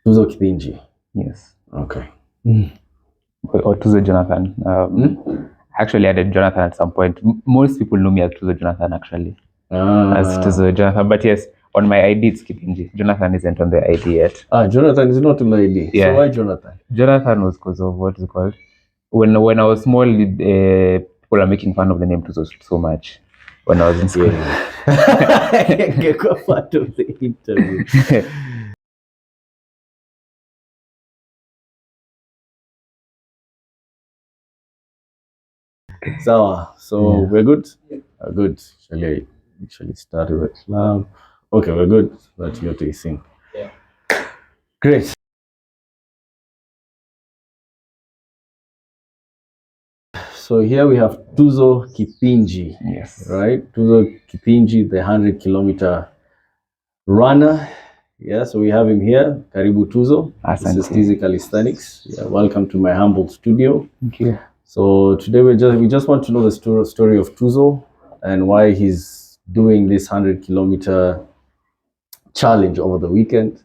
Tuzo Kithinji. Yes. Okay. Or Tuzo Jonathan. Actually, I did Jonathan at some point. Most people know me as Tuzo Jonathan, actually. As Tuzo Jonathan. But yes, on my ID, it's Kithinji. Jonathan isn't on the ID yet. Jonathan is not on the ID. Yeah. So why Jonathan? Jonathan was because of what is it called? When I was small, people are making fun of the name Tuzo so much when I was in school. Get part of the interview. So we're good. Good. Shall start with Islam? Okay, we're good. That's your tasting. Yeah. Great. So here we have Tuzo Kithinji. Yes. Right? Tuzo Kithinji, the 100-kilometer runner. Yeah, so we have him here. Karibu Tuzo. This is Tizi Calisthenics. Yeah, welcome to my humble studio. Thank you. So today we just want to know the story of Tuzo and why he's doing this 100-kilometer challenge over the weekend,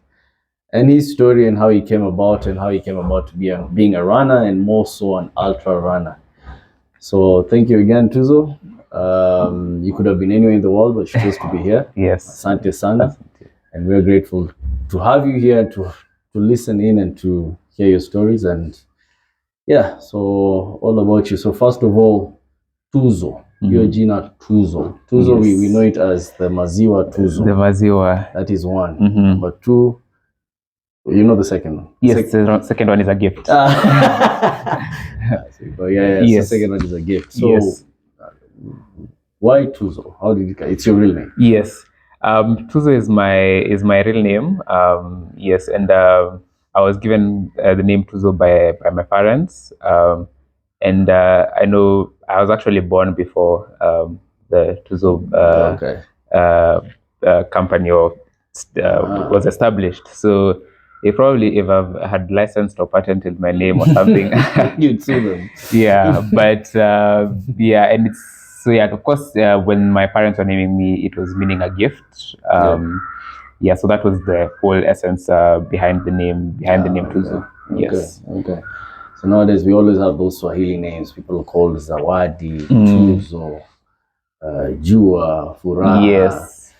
and his story and how he came about to being a runner, and more so an ultra runner. So thank you again, Tuzo. You could have been anywhere in the world, but you chose to be here. Yes. Asante sana. And we're grateful to have you here to listen in and to hear your stories. And yeah, so all about you. So first of all, Tuzo. Your Gina Tuzo. Tuzo, yes. we know it as the Maziwa Tuzo. The Maziwa. That is one. Number two, you know the second one? Yes, the second one is a gift. Yes. The second one is a gift. So yes. Why Tuzo? How did it? It's your real name? Yes. Tuzo is my real name. Yes, and I was given the name Tuzo by my parents. And I know I was actually born before the Tuzo company was established. So if I've had licensed or patented my name or something, you'd sue them. Yeah, but and it's so yeah. Of course, when my parents were naming me, it was meaning a gift. Yeah, so that was the whole essence behind the name Tuzo. Yes. Okay. So nowadays we always have those Swahili names. People call Zawadi, Tuzo, Jua, Furaha. Yes.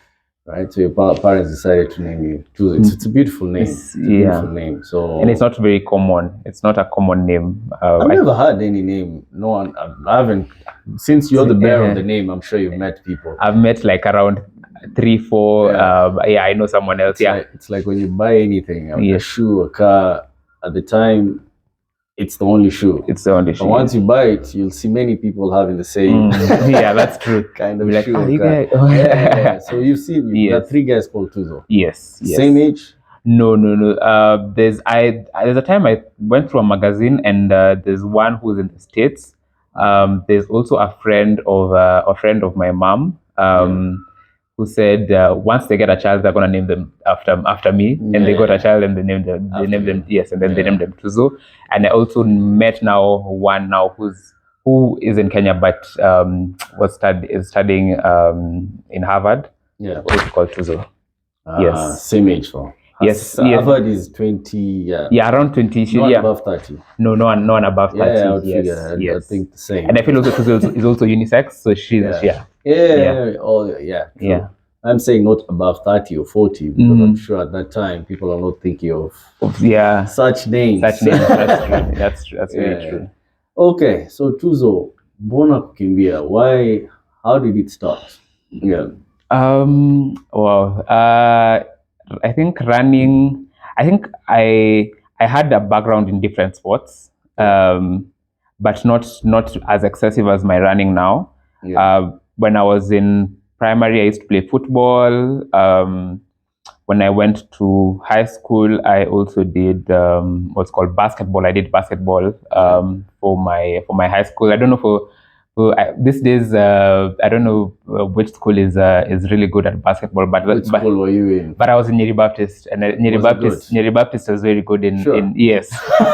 Right. So your parents decided to name you Tuzo. It's a beautiful name. It's a beautiful name. So and it's not very common. It's not a common name. I've never had any name. No one. I haven't. Since you're the bearer of the name, I'm sure you've met people. I've met like around 3, 4. I know someone else. It's like when you buy anything, a shoe, a car. At the time, it's the only shoe. It's the only shoe. But once you buy it, you'll see many people having the same. Yeah, that's true. Kind of like, shoe. Yeah. So you've seen there are 3 guys called Tuzo. Yes. Same age? No. There's a time I went through a magazine, and there's one who's in the States. There's also a friend of my mom. Who said once they get a child, they're gonna name them after me, and they got a child and they named them. They named them and then they named them Tuzo. And I also met one who is in Kenya, but is studying in Harvard. Yeah, who's called Tuzo. Yes, same age though. Yes, Harvard is 20. Yeah, around 20. Not above 30. No one above 30. Yeah, I would figure. I think the same. And I feel also Tuzo is also unisex, so she's Yeah. I'm saying not above 30 or 40 because I'm sure at that time people are not thinking of such names. That's true. That's very true. Okay, so Tuzo, Bona Kukimbia, why? How did it start? Yeah. Wow. I think running. I think I had a background in different sports, but not as excessive as my running now. Yeah. When I was in primary, I used to play football. When I went to high school, I also did what's called basketball. I did basketball for my high school. I don't know these days. I don't know which school is really good at basketball. But which school were you in? But I was in Nyeri Baptist, and Nyeri Baptist was very good in yes.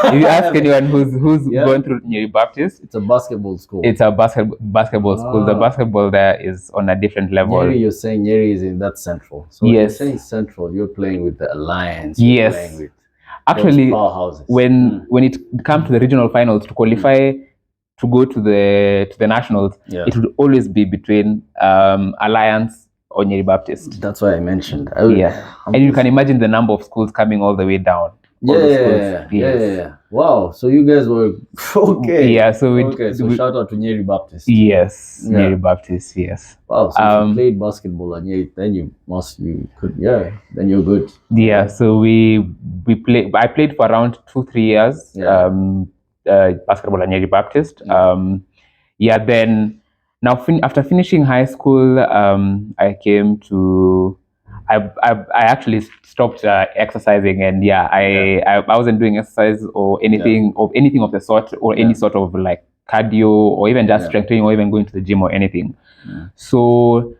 If you ask anyone who's going through Nyeri Baptist, it's a basketball school. It's a basketball school. The basketball there is on a different level. Nyeri, you're saying Nyeri is in that central. So yes. You're saying central. You're playing with the Alliance. Yes. Playing with Actually, powerhouses. when it comes to the regional finals to qualify to go to the nationals, it would always be between Alliance or Nyeri Baptist. That's why I mentioned. And you can imagine the number of schools coming all the way down. Yeah. Wow. So you guys were okay. Yeah. So so shout out to Nyeri Baptist. Yes, Nyeri Baptist. Yes. Wow. So if you played basketball at Nyeri, then then you're good. Yeah. So I played for around 2-3 years. Basketball at Nyeri Baptist. Then now after finishing high school, I came to. I actually stopped exercising, and I wasn't doing exercise or anything of the sort, or any sort of like cardio, or even just strength training, or even going to the gym or anything. So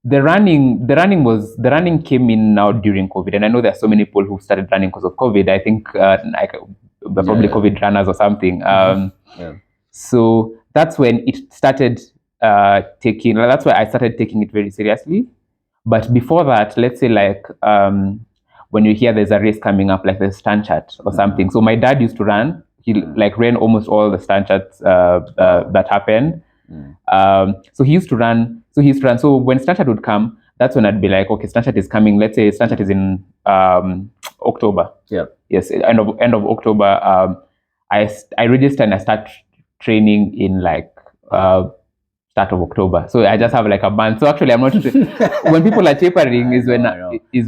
the running came in now during COVID, and I know there are so many people who started running because of COVID. I think probably COVID runners or something. So that's when it started taking. That's why I started taking it very seriously. But before that, let's say like when you hear there's a race coming up, like the Stanchart or something. So my dad used to run. He like ran almost all the Stancharts that happened. So he used to run. So when Stanchart would come, that's when I'd be like, okay, Stanchart is coming. Let's say Stanchart is in October. Yeah. Yes, end of October. I register and I start training in like start of October. So I just have like a month. So actually, I'm not. When people are tapering is when you're like, there's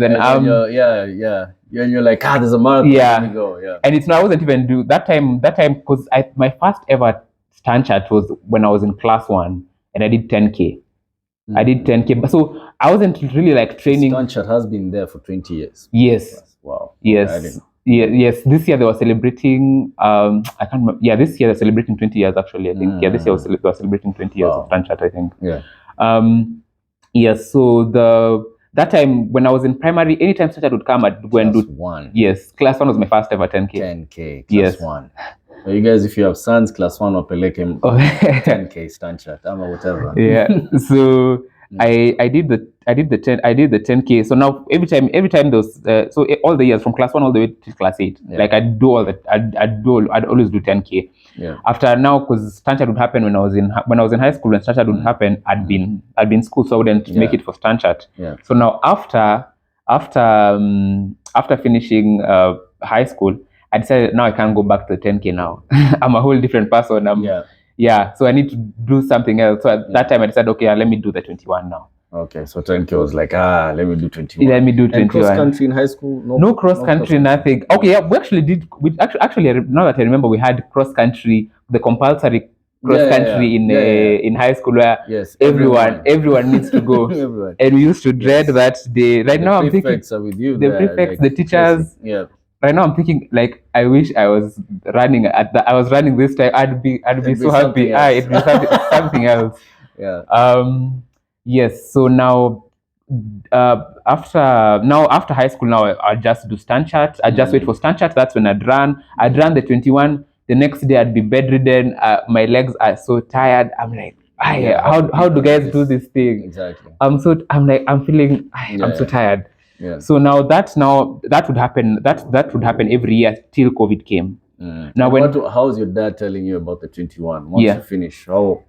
a marathon. Yeah. Let me go. Yeah. And I wasn't even do that time because my first ever Stanchart was when I was in class 1 and I did 10K. I did 10K. So I wasn't really like training. Stanchart has been there for 20 years. Yes. Wow. Yes. Yes. This year they were celebrating. I can't remember. Yeah, this year they're celebrating 20 years. Actually, I think. Yeah, this year they were celebrating 20 years of Stanchart, I think. Yeah. Yes. So that time when I was in primary, anytime Stanchart would come, I'd go and do. Class 1. Yes, class 1 was my first ever 10K. 10K. Class 1. So you guys, if you have sons, class 1 or Peleke, 10K Stanchart, or whatever. Yeah. So I did the 10K. So now every time those all the years from class 1 all the way to class 8, like I'd always do 10K. Yeah. After now, because Stanchart would happen when I was in high school, when Stanchart would happen, I'd been in school, so I wouldn't make it for Stanchart. Yeah. So now after finishing high school, I decided now I can't go back to the 10K now. I'm a whole different person. So I need to do something else. So at that time I decided, okay, let me do the 21 now. Okay, so 10K was like, let me do 21. Let me do 21. And cross country in high school? No cross country, nothing. Okay, yeah, we actually did. Actually, now that I remember, we had cross country, the compulsory cross country in high school, where everyone needs to go. Everyone. And we used to dread that day. Right now, I'm thinking prefects are with you. The prefects, the teachers. Yeah. Right now, I'm thinking like I wish I was running I was running this time. I'd be so happy. It'd be something else. Yeah. Yes. So now, after high school, now I just do Stanchart. I just wait for Stanchart. That's when I'd run the 21. The next day I'd be bedridden. My legs are so tired. I'm like, how do guys do this thing? Exactly. I'm feeling I'm so tired. Yeah. So now that would happen. That would happen every year till COVID came. Now how was your dad telling you about the 21? Once you finish,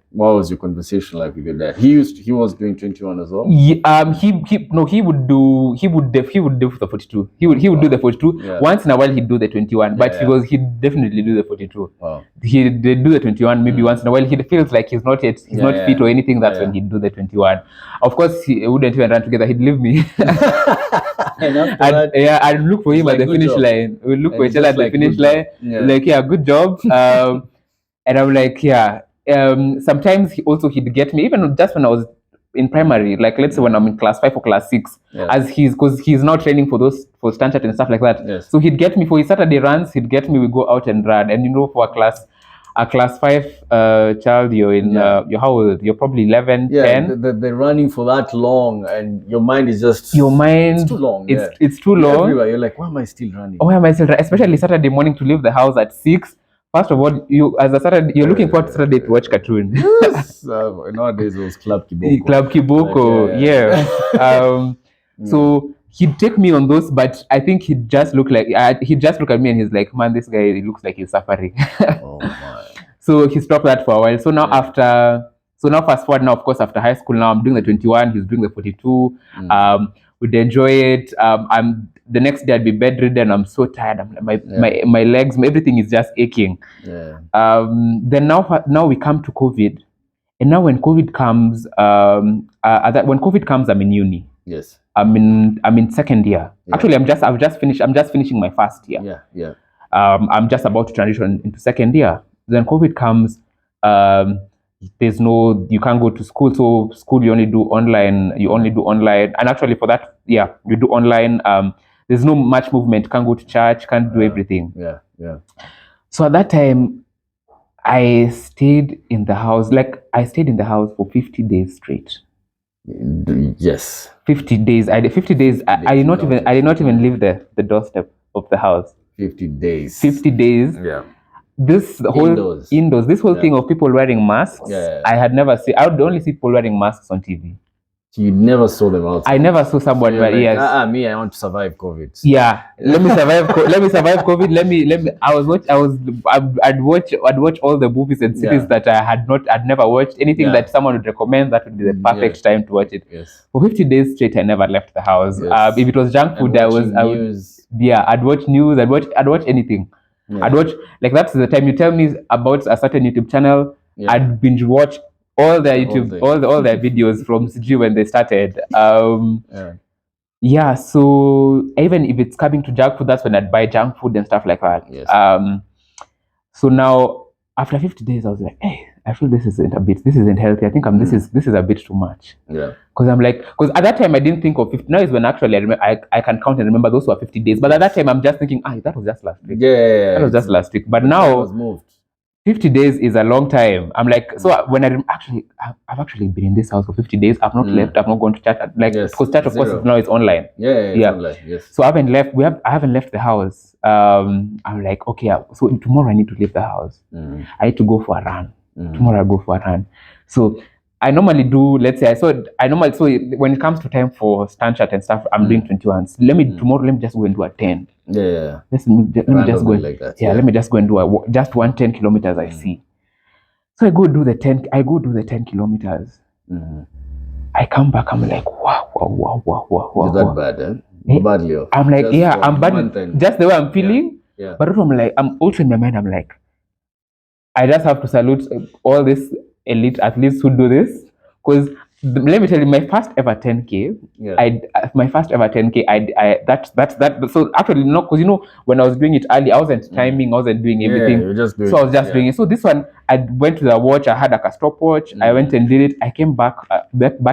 what was your conversation like with your dad? He was doing 21 as well. He would do the 42. He would do the 42. Yeah. Once in a while he'd do the 21, but he'd definitely do the 42. Wow. He'd do the 21 maybe once in a while. He feels like he's not fit or anything. That's when he'd do the 21. Of course, he wouldn't even run together. He'd leave me. And after I'd look for him at the finish line. We'd look for each other at the finish line. Yeah. Like, good job. And I'm like, sometimes he'd get me, even just when I was in primary, like let's say when I'm in class 5 or class 6, because he's now training for Stanchart and stuff like that. Yes. So he'd get me for his Saturday runs, we go out and run. And for a class 5 child, you're in you're how old? You're probably 11, 10. They're running for that long, and your mind is just it's too long. It's too long. Everywhere you're like, why am I still running? Why am I still running? Especially Saturday morning to leave the house at 6. First of all, you're looking forward to Saturday to watch cartoon. Yes. Nowadays it was Club Kiboko. Club Kiboko, So he'd take me on those, but I think he'd just look at me and he's like, man, this guy, he looks like he's suffering. Oh my. So he stopped that for a while. So now fast forward now, of course, after high school, now I'm doing the 21, he's doing the 42. We'd enjoy it. I'm the next day I'd be bedridden. I'm so tired. My legs, everything is just aching. Yeah. Then now we come to COVID, and now when COVID comes, I'm in uni. Yes. I'm in second year. Yeah. Actually, I'm just finishing my first year. Yeah. Yeah. I'm just about to transition into second year. Then COVID comes. You can't go to school. So school you only do online. And actually for that, you do online. There's no much movement. Can't go to church. Can't do everything. Yeah. Yeah. So at that time, I stayed in the house. I stayed in the house for 50 days straight. Yes. 50 days. I did not even leave the doorstep of the house. 50 days. 50 days. Yeah. This whole indoors. This whole thing of people wearing masks. Yeah. I had never seen. I would only see people wearing masks on TV. You never saw them outside. I never saw someone, So but you're yes. like, me, I want to survive COVID. Yeah, let me survive. Let me survive COVID. Let me. I'd watch all the movies and series that I'd never watched. Anything that someone would recommend, that would be the perfect time to watch it. Yes. For 50 days straight, I never left the house. Yes. If it was junk food, I'd watch news. I'd watch anything. Yeah. I'd watch, that's the time you tell me about a certain YouTube channel. Yeah. I'd binge watch all their YouTube, all their videos from CG when they started. So even if it's coming to junk food, that's when I'd buy junk food and stuff like that. Yes. So now after 50 days, I was like, hey, I feel this isn't healthy. I think this is a bit too much. Yeah. Because at that time I didn't think of 50. Now is when actually I can count and remember those were 50 days. But at that time I'm just thinking, that was just last week. Yeah. That was just last week. But now was moved. 50 days is a long time. I'm like, so when I've actually been in this house for 50 days. I've not left. I've not gone to church. Because church, of course, now is online. Yeah. It's online. Yes. So I haven't left. I haven't left the house. I'm like, okay. So tomorrow I need to leave the house. I need to go for a run. Tomorrow I'll go for a run. So I normally do. Let's say so when it comes to time for stand chat and stuff, I'm doing 21s. Tomorrow. Let me just go and do a 10. Yeah. Let me just go like that. Let me just go and do just 10 kilometers. I see. So I go do the 10 kilometers. I come back. I'm like, wow. Is that bad? Badly. I'm like, I'm bad. Just the way I'm feeling. Yeah. But I'm also in my mind. I'm like, I just have to salute all these elite athletes who do this, because let me tell you, my first ever 10K. So actually, no, because when I was doing it early, I wasn't timing, I wasn't doing everything. You were just doing I was just doing it. So this one, I went to the watch. I had a stopwatch. I went and did it. I came back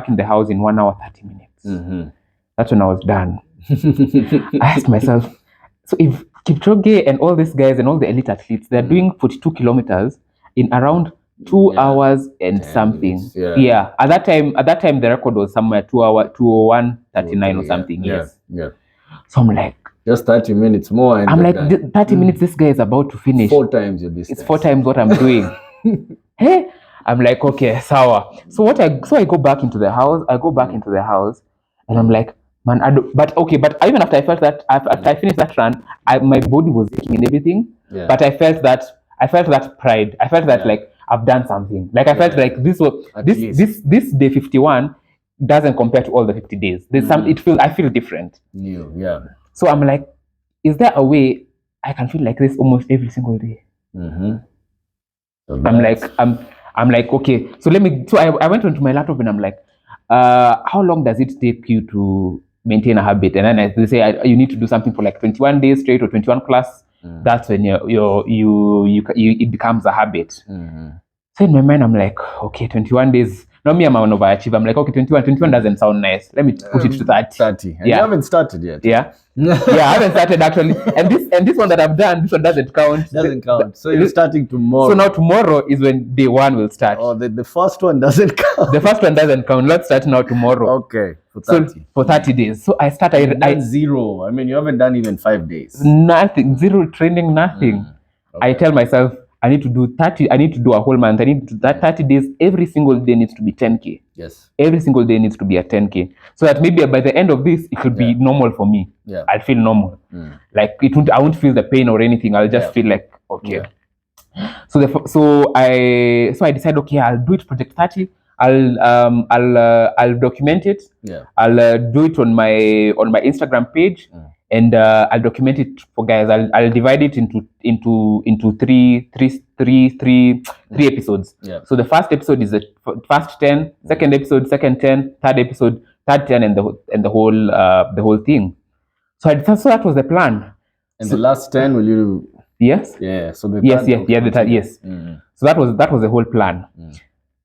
in the house in 1 hour 30 minutes. That's when I was done. I asked myself, so if Kipchoge and all these guys and all the elite athletes, they're doing 42 kilometers in around 2 hours and something. Minutes, yeah. At that time the record was somewhere 2:01:39 or something. Yes. Yeah. So I'm like, just 30 minutes more. And I'm like, 30 minutes. This guy is about to finish. 4 times your distance. It's 4 times what I'm doing. Hey, I'm like, okay, sour. So I go back into the house. And I'm like, man, but even after I felt that, after I finished that run, my body was aching and everything. Yeah. But I felt that pride. I felt that like I've done something. Like I felt like this day 51 doesn't compare to all the 50 days. There's I feel different. New, yeah. So I'm like, is there a way I can feel like this almost every single day? So I'm like, okay. So I went onto my laptop and I'm like, how long does it take you to maintain a habit? And then they say you need to do something for like 21 days straight or 21 plus. That's when it becomes a habit. So in my mind, I'm like, okay, 21 days. Now me, I'm an overachiever. I'm like, okay, 21 doesn't sound nice. Let me push it to 30. 30. And you haven't started yet. Yeah. I haven't started actually. And this one that I've done, this one doesn't count. Doesn't count. So you're starting tomorrow. So now tomorrow is when day 1 will start. Oh, the first one doesn't count. The first one doesn't count. Let's start now tomorrow. Okay. For 30. So for 30 days. So I start. I 0. I mean, you haven't done even 5 days. Nothing. Zero training. Nothing. Okay. I tell myself I need to do 30. I need to do a whole month. I need to that 30 days. Every single day needs to be 10K. Yes. Every single day needs to be a 10K. So that maybe by the end of this, it could be normal for me. Yeah. I'll feel normal. Like I won't feel the pain or anything. I'll just feel like okay. So I decided, okay, I'll do it project 30. I'll document it. I'll do it on my Instagram page, and I'll document it for guys. I'll divide it into three episodes. So the first episode is the first 10, second episode, second 10, third episode, third 10, and the whole thing. So that was the plan. And the last 10, will you? Yes. Yeah. So the yes. So that was the whole plan.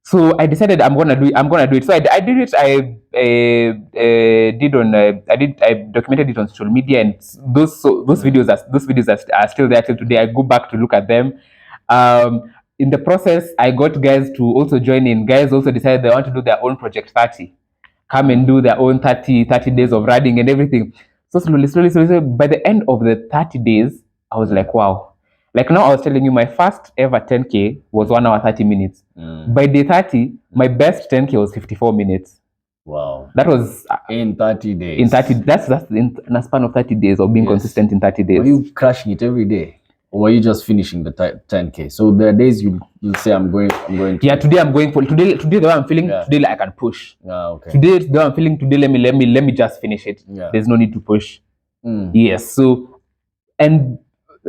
So I decided I'm gonna do it. So I did it. I documented it on social media, and those videos are still there till today. I go back to look at them. In the process, I got guys to also join in. Guys also decided they want to do their own project 30, come and do their own 30 days of running and everything. So slowly, by the end of the 30 days, I was like, wow. Like now I was telling you, my first ever 10K was 1 hour 30 minutes. By day 30, my best 10K was 54 minutes. Wow. That was in 30 days. In 30, that's in a span of 30 days of being consistent in 30 days. Were you crushing it every day? Or were you just finishing the 10K? So there are days you'll say I'm going to. Yeah, today I'm going for today the way I'm feeling, today I can push. Okay. Today the way I'm feeling, today let me just finish it. There's no need to push. Yes. So and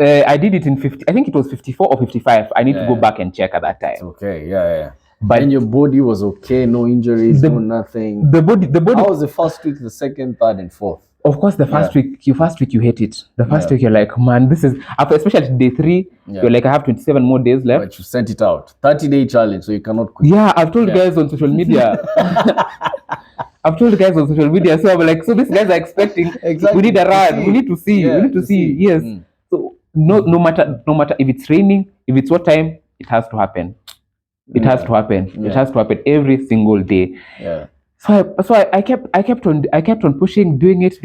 I did it in 50. I think it was 54 or 55. I need to go back and check at that time. It's okay. Yeah. But and your body was okay, no injuries, no nothing. The body. How was the first week, the second, third, and fourth? Of course, the first week, you hate it. The first week, you're like, man, this is after, especially day 3. You're like, I have 27 more days left. But you sent it out, 30-day challenge, so you cannot quit. Yeah, I've told guys on social media. So I'm like, so these guys are expecting. We need a run. We need to see. Yes. So no matter if it's raining, if it's what time, it has to happen. It has to happen. It has to happen every single day. So I kept on pushing, doing it,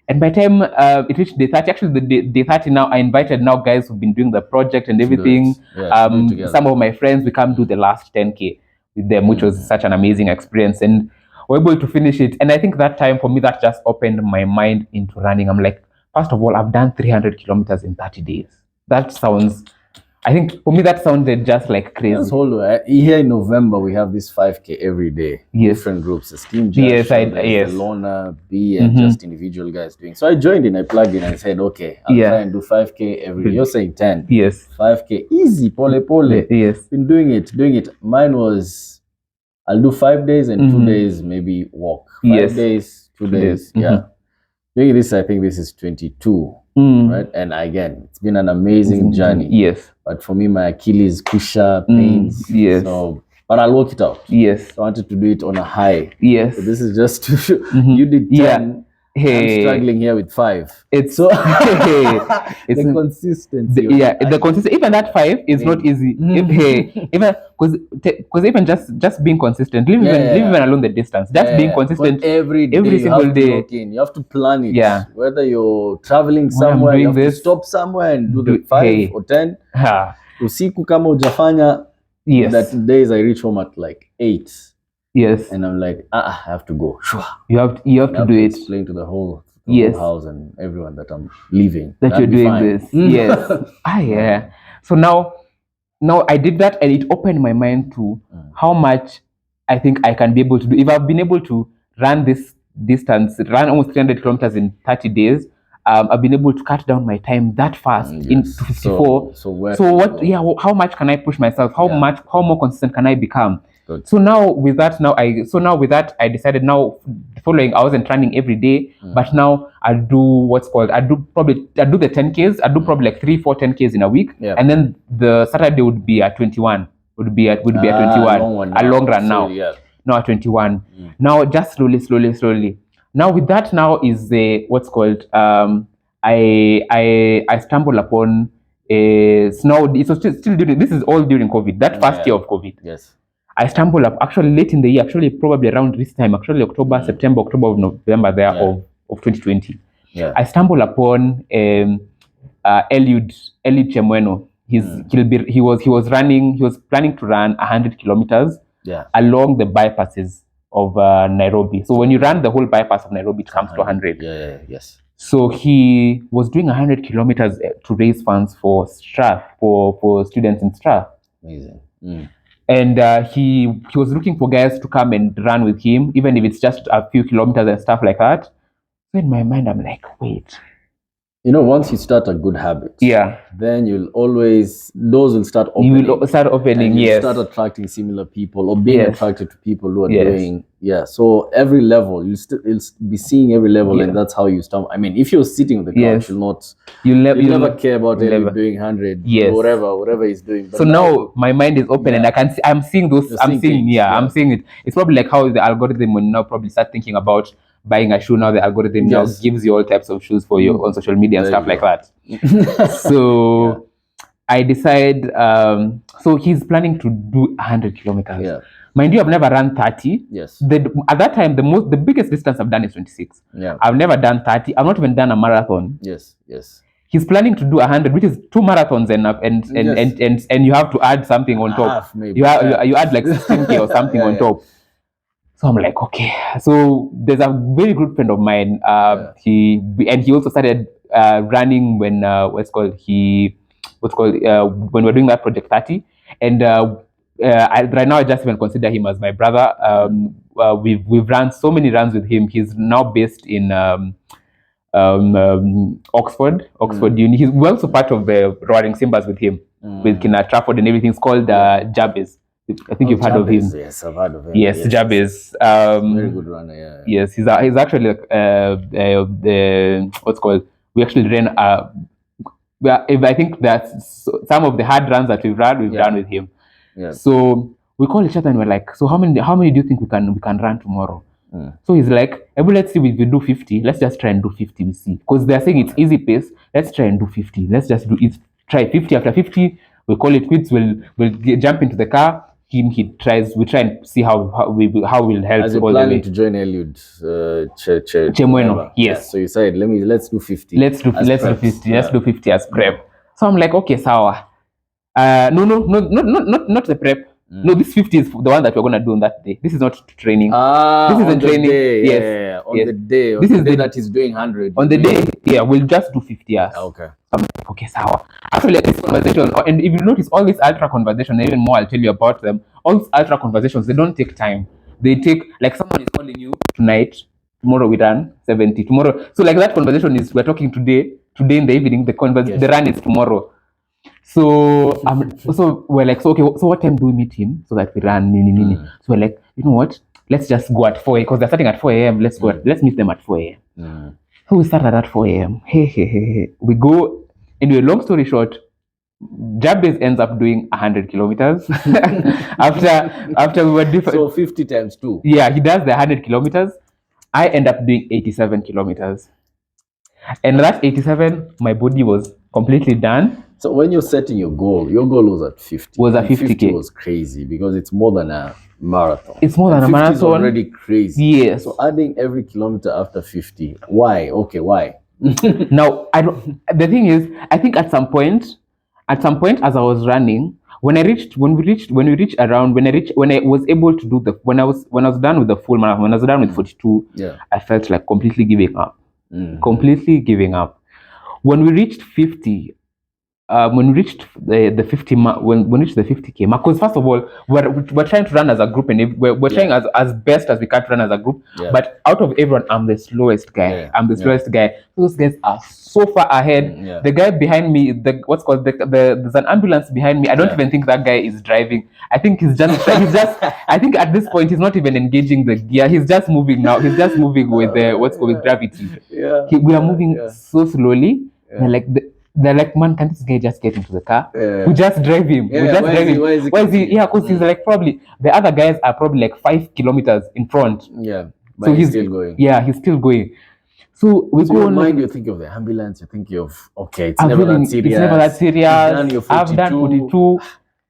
and by the time it reached day 30, actually the day 30 now, I invited now guys who've been doing the project and everything. Some of my friends, we come do the last 10K with them, which was such an amazing experience, and we're able to finish it. And I think that time for me, that just opened my mind into running. I'm like, first of all, I've done 300 kilometers in 30 days. That sounds. I think for me that sounded just like crazy. Here in November we have this 5K every day. Different groups, the Steam Josh, the Lona, B, and just individual guys doing. So I joined in, I plugged in, and I said, okay, I'll try and do 5K every day. You're saying 10. 5K, easy, pole. Been doing it. Mine was, I'll do 5 days and 2 days maybe walk. 5 days, 2 days. Doing this, I think this is 22. Right, and again, it's been an amazing journey. But for me, my Achilles pusher pains. So, but I'll work it out. I wanted to do it on a high. So this is just to show. You did 10. I'm struggling here with 5. It's so it's the consistency. The consistency. Even that 5 is not easy. Even because even just being consistent, leave even alone the distance. Just being consistent every single day. You have to plan it. Whether you're traveling somewhere, you have to stop somewhere and do the 5 or 10. Usiku kama ujafanya. That days I reach home at like 8. And I'm like, I have to go. You have to do it. Explain to the whole house and everyone that I'm leaving. That you're doing this. So now I did that, and it opened my mind to how much I think I can be able to do. If I've been able to run this distance, run almost 300 kilometers in 30 days, I've been able to cut down my time that fast into 54. So what? How much can I push myself? How more consistent can I become? So now with that, I decided now following, I wasn't running every day, but now I'll do I do the 10Ks. I do probably like 3-4 10Ks in a week, and then the Saturday would be at 21. Would be at 21. A long run now. Now at 21. Now just slowly. Now with that now is I stumbled upon snow. It was still during. This is all during COVID. That first year of COVID. I stumbled up actually late in the year, actually probably around this time, actually October, November there of 2020. I stumbled upon Eliud Chemweno. He was planning to run 100 kilometers Yeah. along the bypasses of Nairobi. So when you run the whole bypass of Nairobi, it comes to 100. Yes. So he was doing 100 kilometers to raise funds for Strath, for students in Strath. Amazing. And he was looking for guys to come and run with him, even if it's just a few kilometers and stuff like that. So in my mind, I'm like, wait. You know, once you start a good habit, then doors will start opening. You will start opening, and yes. Start attracting similar people or being attracted to people who are doing, So every level, you'll be seeing every level, and that's how you start. I mean, if you're sitting on the couch, you'll never care about Elliot doing 100, whatever he's doing. But so now my mind is open, and I'm seeing those. I'm seeing it. It's probably like how the algorithm will now probably start thinking about buying a shoe. Now the algorithm now gives you all types of shoes for you on social media and stuff like that. So I decide. So he's planning to do 100 kilometers. Yeah. Mind you, I've never run 30. Yes. At that time, the biggest distance I've done is 26. Yeah. I've never done 30. I've not even done a marathon. Yes. He's planning to do 100, which is 2 marathons and you have to add something on top. Half, maybe. You add like 16K or something on top. So I'm like, okay. So there's a very good friend of mine. He also started running when when we're doing that Project 30. And right now I just even consider him as my brother. We've run so many runs with him. He's now based in Oxford Uni. He's also part of the Roaring Simbas with him, with Kina Trafford and everything. It's called Jabez. I think you've heard of him. Yes, I've heard of him. Yes, Jabez. Very good runner. Yeah. Yes, he's actually we actually ran. I think that's some of the hard runs that we've run with him. Yeah. So we call each other and we're like, so how many do you think we can run tomorrow? So he's like, let's see if we do 50. Let's just try and do 50. We see, because they're saying it's easy pace. Let's try and do 50. Let's just do it. Try 50. After 50, we call it quits. We'll jump into the car. We try and see how we'll help. As you're planning to join Eliud Chemweno, yes. So you said, let's do 50. Let's do 50. Let's do 50 as prep. So I'm like, okay, sawa. No, not the prep. No, this 50 is the one that we're gonna do on that day. This is not training. This is the training. Yes. On the day. This is the day that he's doing 100. On the day, we'll just do 50 years. Okay. I'm like, okay, sawa. Actually, this conversation, and if you notice all these ultra conversations, even more, I'll tell you about them. All these ultra conversations, they don't take time. They take, like, someone is calling you tonight, tomorrow we run 70, tomorrow. So like that conversation is, we're talking today in the evening, the run is tomorrow. So we're like, so what time do we meet him so that we run? So we're like, you know what? Let's just go at 4 a.m. because they're starting at 4 a.m. Let's meet them at 4 a.m. So we started at 4 a.m. Hey. We go, anyway, long story short, Jabez ends up doing 100 kilometers after we were different. So 50 times 2. Yeah, he does the 100 kilometers. I end up doing 87 kilometers. And that 87, my body was completely done. So when you're setting your goal was at 50. Was at 50K. 50 was crazy because it's more than a marathon. It's more than a marathon. It's already crazy. Yes. So adding every kilometer after 50, why? Okay, why? Now, the thing is, I think at some point as I was running, when I was able to do when I was done with the full marathon, when I was done with 42, I felt like completely giving up. Completely giving up. When we reached 50, when we reached the 50 when we reached the 50K mark, because first of all, we're trying to run as a group, and we're trying as best as we can to run as a group. But out of everyone, I'm the slowest guy. I'm the slowest guy. Those guys are so far ahead. The guy behind me, there's an ambulance behind me. I don't even think that guy is driving. I think he's just I think at this point he's not even engaging the gear. He's just moving now. He's just moving with with gravity. We are moving so slowly. They're like, man, can this guy just get into the car? We just drive him. Why is he? Yeah, because he's like, probably the other guys are probably like 5 kilometers in front. Yeah, but so he's still going. Yeah, he's still going. So we go in mind, you think of the ambulance, you think of, okay, it's never that serious. It's never that serious. I've done 42. Oh,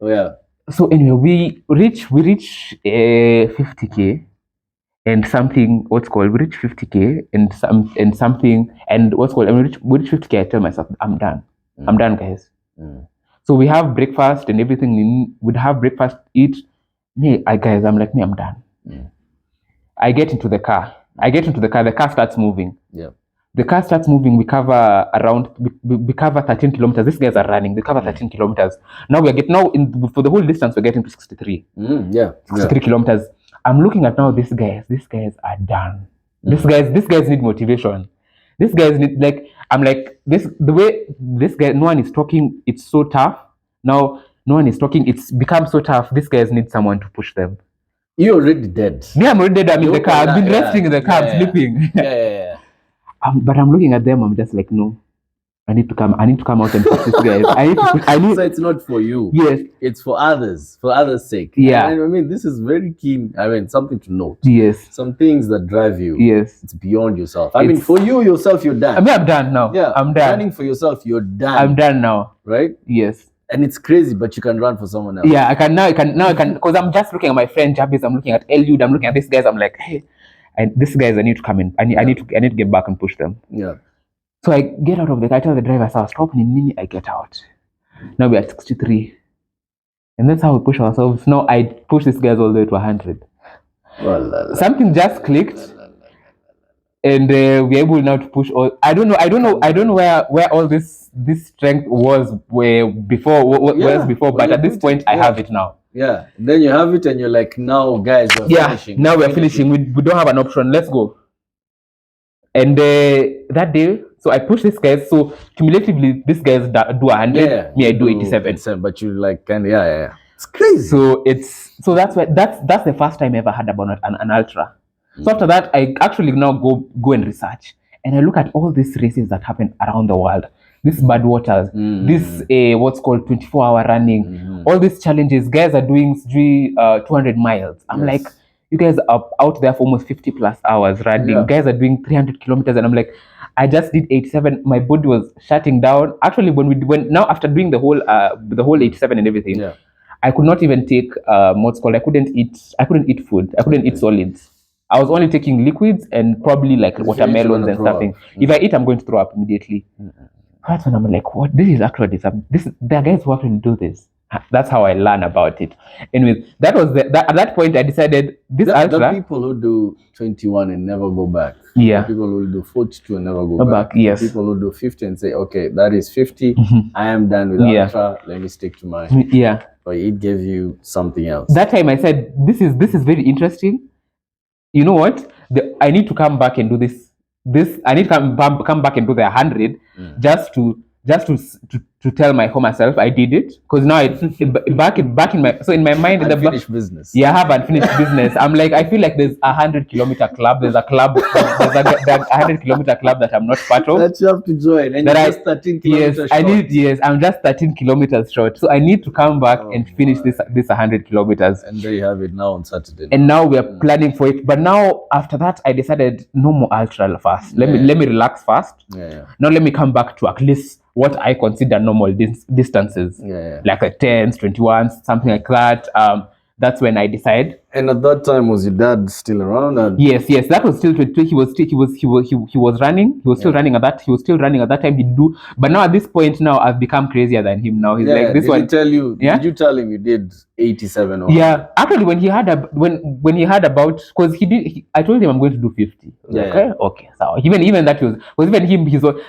yeah. So anyway, we reach 50K. And something, we reach 50K and something, and we reach 50K, I tell myself, I'm done. I'm done, guys. So we have breakfast and everything. We'd have breakfast, eat. Guys, I'm like, I'm done. I get into the car. The car starts moving. Yeah. The car starts moving. We cover 13 kilometers. These guys are running. They cover 13 kilometers. Now for the whole distance, we're getting to 63. 63 kilometers. I'm looking at now these guys. These guys are done. These guys need motivation. These guys need, like, I'm like, the way this guy, no one is talking, it's so tough. Now, no one is talking, it's become so tough. These guys need someone to push them. You're already dead. Me, I'm already dead. I'm in the car. I've been resting in the car. I'm sleeping. But I'm looking at them. I'm just like, no. I need to come out and push these guys. So it's not for you. Yes. It's for others. For others' sake. Yeah. And I mean, this is very keen. I mean, something to note. Yes. Some things that drive you. Yes. It's beyond yourself. I mean, for you yourself, you're done. I mean, I'm done now. Yeah. I'm done. Running for yourself, you're done. I'm done now. Right? Yes. And it's crazy, but you can run for someone else. Yeah, I can because I'm just looking at my friend Jabez. I'm looking at Eliud. I'm looking at these guys. I'm like, hey, and these guys, I need to come in. I need to get back and push them. Yeah. So I get out of the car. I tell the driver, "I'll stop in a minute." I get out. Now we're at 63, and that's how we push ourselves. Now I push these guys all the way to 100. Something just clicked, and we're able now to push all. I don't know where all this strength was before. But at this point, I have it now. Yeah. Then you have it, and you're like, now, guys, we're finishing. Now we're finishing. We don't have an option. Let's go. And that day, so I push these guys. So cumulatively, these guys do 100. Me, I do 87. But you like it's crazy. So that's the first time I ever heard about an ultra. So after that, I actually now go and research, and I look at all these races that happen around the world. This bad waters, this what's called 24-hour running, all these challenges. Guys are doing 200 miles. I'm like, you guys are out there for almost 50 plus hours running. Yeah. Guys are doing 300 kilometers, and I'm like, I just did 87. My body was shutting down. Actually, when after doing the whole 87 and everything, I could not even take what's called. I couldn't eat food. I couldn't eat solids. I was only taking liquids and probably like watermelons and stuff. If I eat, I'm going to throw up immediately. That's when I'm like, what? This is actually there are guys who actually do this. That's how I learn about it. Anyways, at that point I decided this ultra. The people who do 21 and never go back. Yeah. The people who do 42 and never go back. Yes. The people who do 50 and say, okay, that is 50. I am done with ultra. Let me stick to mine. Yeah. But it gave you something else. That time I said, this is very interesting. You know what? I need to come back and do this. I need to come back and do the 100 just to tell my former self I did it, because now back in my mind unfinished business. Yeah, I have unfinished business. I'm like, I feel like there's a 100-kilometer club. There's a 100-kilometer club that I'm not part of. That you have to join. And you're just 13 kilometers short. I'm just 13 kilometers short. So I need to come back and finish this 100 kilometers. And there you have it now on Saturday. And now we are planning for it. But now after that, I decided no more ultra fast. Let me relax first. Now let me come back to at least what I consider normal distances, like a 10s, 21s, something like that. That's when I decide. And at that time, was your dad still around? Yes, that was still 22. He was running. He was still running at that. He was still running at that time. He'd do. But now at this point, now I've become crazier than him. Now he's like this did one. He tell you? Did you tell him you did 87? Or actually, when he had when he had about, because I told him I'm going to do 50. Okay. So even that was even him.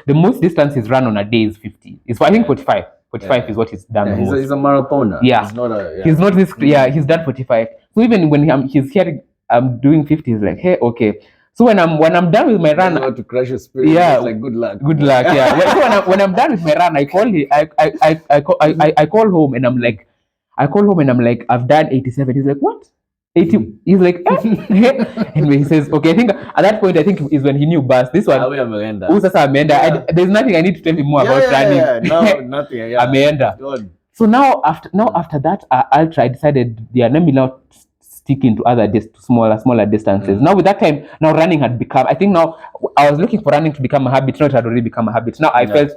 The most distance he's run on a day is 50. It's I think 45. 45 is what he's done. He's a marathoner. Yeah. He's not a. He's not this. Yeah, he's done 45. So even when he's hearing I'm doing 50, he's like, hey, okay. So when I'm done with my run, not to crush your spirit. Yeah, like good luck. Good luck. Yeah. when I'm done with my run, I call him. I call home and I'm like, I've done 87. He's like, what? 80? He's like, and he says, okay. I think at that point, is when he knew bus. This one, there's nothing I need to tell him more about running. No, nothing. Ameenda. So now after that, ultra, I decided, let me now stick into other smaller distances. Now with that time, now running had become. I think now I was looking for running to become a habit. Now it had already become a habit. Now I felt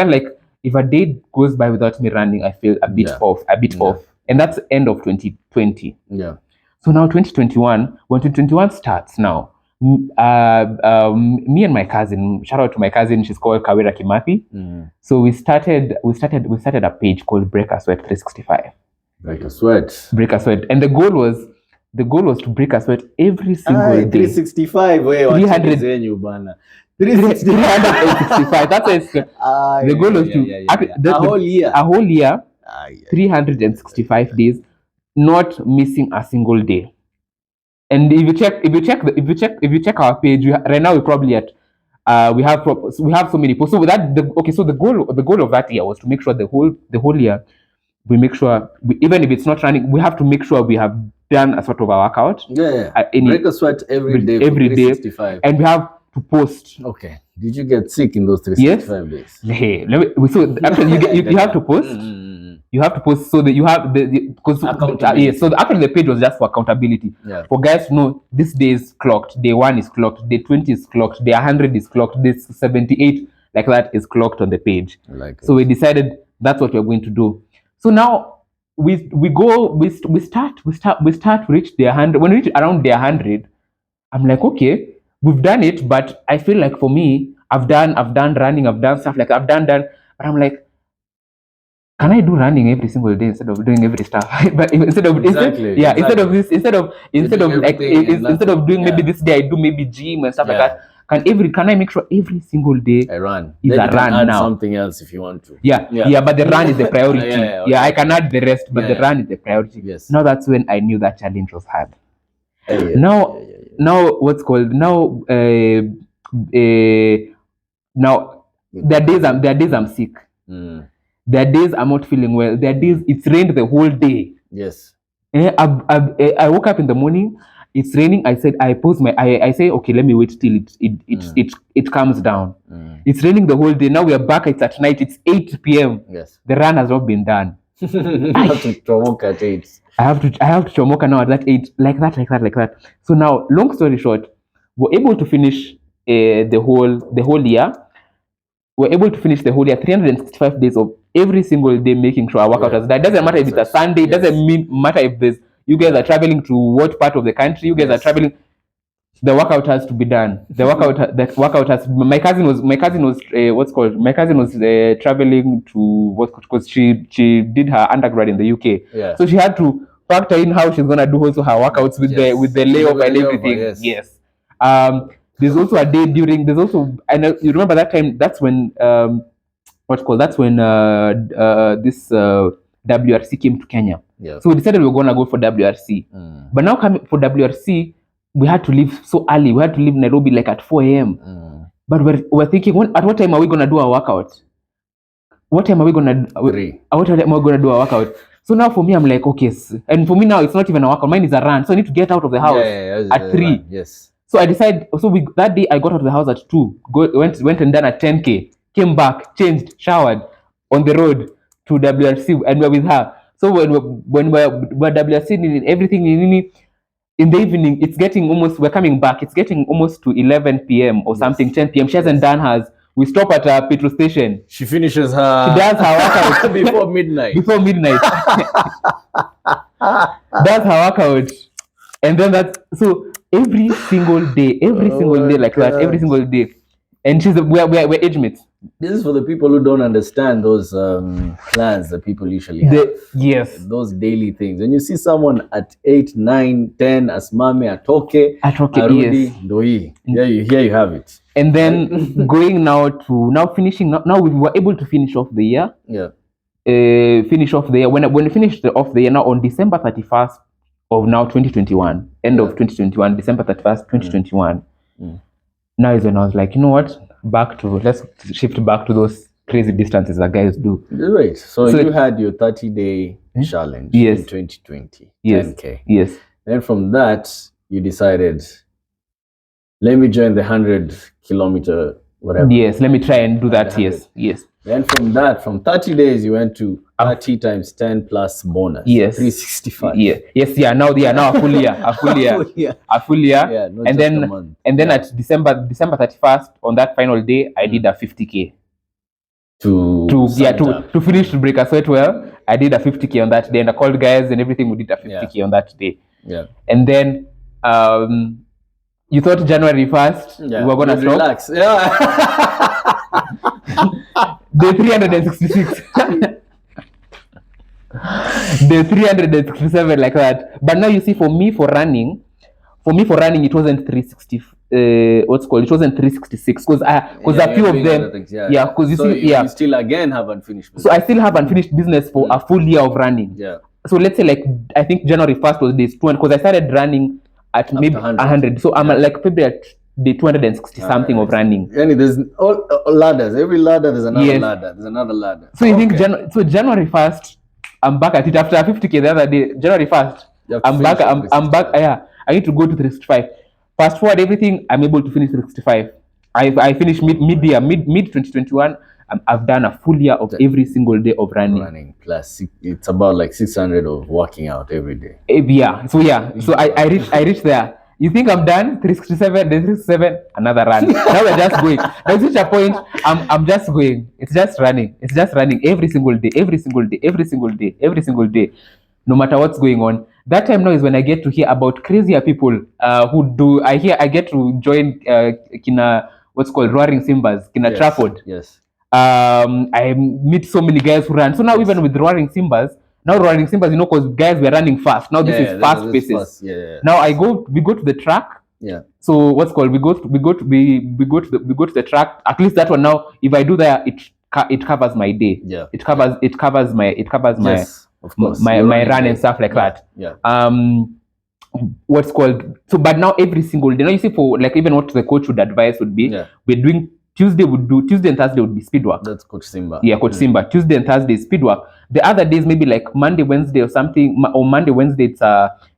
like if a day goes by without me running, I feel a bit off. And that's end of 2020. Yeah. So now 2021, when 2021 starts now, Me and my cousin, shout out to my cousin, she's called Kawira Kimathi. So we started a page called Breakasweat 365. Breakasweat. And the goal was to break a sweat every single day. 365. 300. 365. That's it. The goal was to a whole year, 365 days, not missing a single day. And if you check our page, right now we're probably at we have so many posts. So with that, so the goal of that year was to make sure the whole year we make sure even if it's not running, we have to make sure we have done a sort of a workout. Breakasweat every day, and we have to post. Okay. Did you get sick in those 365 days? Hey, so actually you have to post. You have to post so that you have because so actually the page was just for accountability. For guys to know this day is clocked, day 1 is clocked, day 20 is clocked, day 100 is clocked, day 78 like that is clocked on the page. So we decided that's what we're going to do. So now we start reach day 100. When we reach around day 100, I'm like, okay, we've done it, but I feel like for me, I've done running, I've done stuff like I've done, but I'm like, can I do running every single day instead of doing every stuff? But instead of doing maybe this day I do maybe gym and stuff like that. Can I make sure every single day I run? Is a run now. Something else if you want to. But the run is the priority. I can add the rest, but the run is the priority. Now that's when I knew that challenge was hard. Now what's called now now there are days I'm sick. There are days I'm not feeling well. There are days it's rained the whole day. I woke up in the morning, it's raining. I said I say okay, let me wait till it calms down. It's raining the whole day. Now we are back. It's at night. It's 8 p.m. The run has not been done. I have to chomoka at 8. I have to chomoka now at that 8, like that. So now, long story short, we're able to finish the whole year. We're able to finish the whole year, 365 days of every single day making sure our workout has done. It doesn't matter if it's a Sunday. It doesn't matter if you guys are traveling to what part of the country. You guys are traveling. The workout has to be done. The workout has. My cousin was traveling to because she did her undergrad in the UK. So she had to factor in how she's gonna do also her workouts with the layoff and everything. There's also a day during. There's also, and you remember that time. That's when That's when this WRC came to Kenya. So we decided we were gonna go for WRC. But now coming for WRC, we had to leave so early. We had to leave Nairobi like at 4 a.m. But we're thinking, at what time are we gonna do our workout? What time are we gonna? What time are we gonna do our workout? So now for me, I'm like, okay. And for me now, it's not even a workout. Mine is a run. So I need to get out of the house at 3. So I decided. So that day I got out of the house at 2. Went and done at 10K. Came back, changed, showered on the road to WRC, and we're with her. So when we're WRC, everything in the evening, it's getting almost. We're coming back. It's getting almost to 11 p.m. or something. 10 p.m. She hasn't done hers. We stop at a petrol station. She finishes her. She does her workout before midnight. Does her workout, and then so every single day, like that, every single day. And we're age mates. This is for the people who don't understand those plans that people usually have. Those daily things. When you see someone at 8, 9, 10, Asmame, Atoke, Arudi, Ndoi. Here you have it. And then going finishing. Now we were able to finish off the year. Finish off the year. When we finished off the year, now on December 31st of now 2021, end of 2021, December 31st, 2021. Now is when I was like, you know what? Let's shift back to those crazy distances that guys do. Right. So you had your 30-day challenge in 2020. 10K. Yes. Then from that, you decided, let me join the 100-kilometer whatever. Yes, let me try and do that. Yes. Then from 30 days, you went to 30 times 10 plus bonus. 365. Now a full year. A full year. And then at December 31st, on that final day, I did a 50K. To finish Breakasweat well, I did a 50K on that day, and I called guys and everything. We did a 50K on that day. And then You thought January 1st we were gonna stop? Relax. Yeah. Day 366. Day 367 like that. But now you see, for me for running, it wasn't 360. What's called? It wasn't 366 because a few of them. Because you still again haven't finished business. So I still haven't finished business for a full year of running. Yeah. So let's say like I think January 1st was day 200 because I started running at maybe 100. So I'm like maybe at day 260 something of running. And there's all ladders. Every ladder there's another ladder. There's another ladder. So you think January 1st, I'm back at it after 50k the other day. January 1st, I'm back. I'm back. Yeah, I need to go to 365. Fast forward everything, I'm able to finish 365. I finished mid 2021. I've done a full year of every single day of running. Plus, it's about like 600 of working out every day. Yeah. So I reached there. You think I'm done? 367, then 367, another run. Now we're just going. There's such a point. I'm just going. It's just running. It's just running every single day, every single day, every single day, every single day. No matter what's going on. That time now is when I get to hear about crazier people who do. I get to join Kina, what's called Roaring Simbas, Kina Trafford. Yes. I meet so many guys who run. So now even with Roaring Simbas, because guys were running fast. Now this is fast paces. Now we go to the track. Yeah. So what's called we go to the track. At least that one now, if I do that, it covers my day. Yeah. It covers my yes, of course. my run and stuff like that. Yeah. What's called but now every single day. Now you see, for like even what the coach would advise would be, we're doing Tuesday and Thursday would be speed work. That's Coach Simba. Yeah, Coach Simba. Tuesday and Thursday is speed work. The other days maybe like Monday, Wednesday or something, or Monday, Wednesday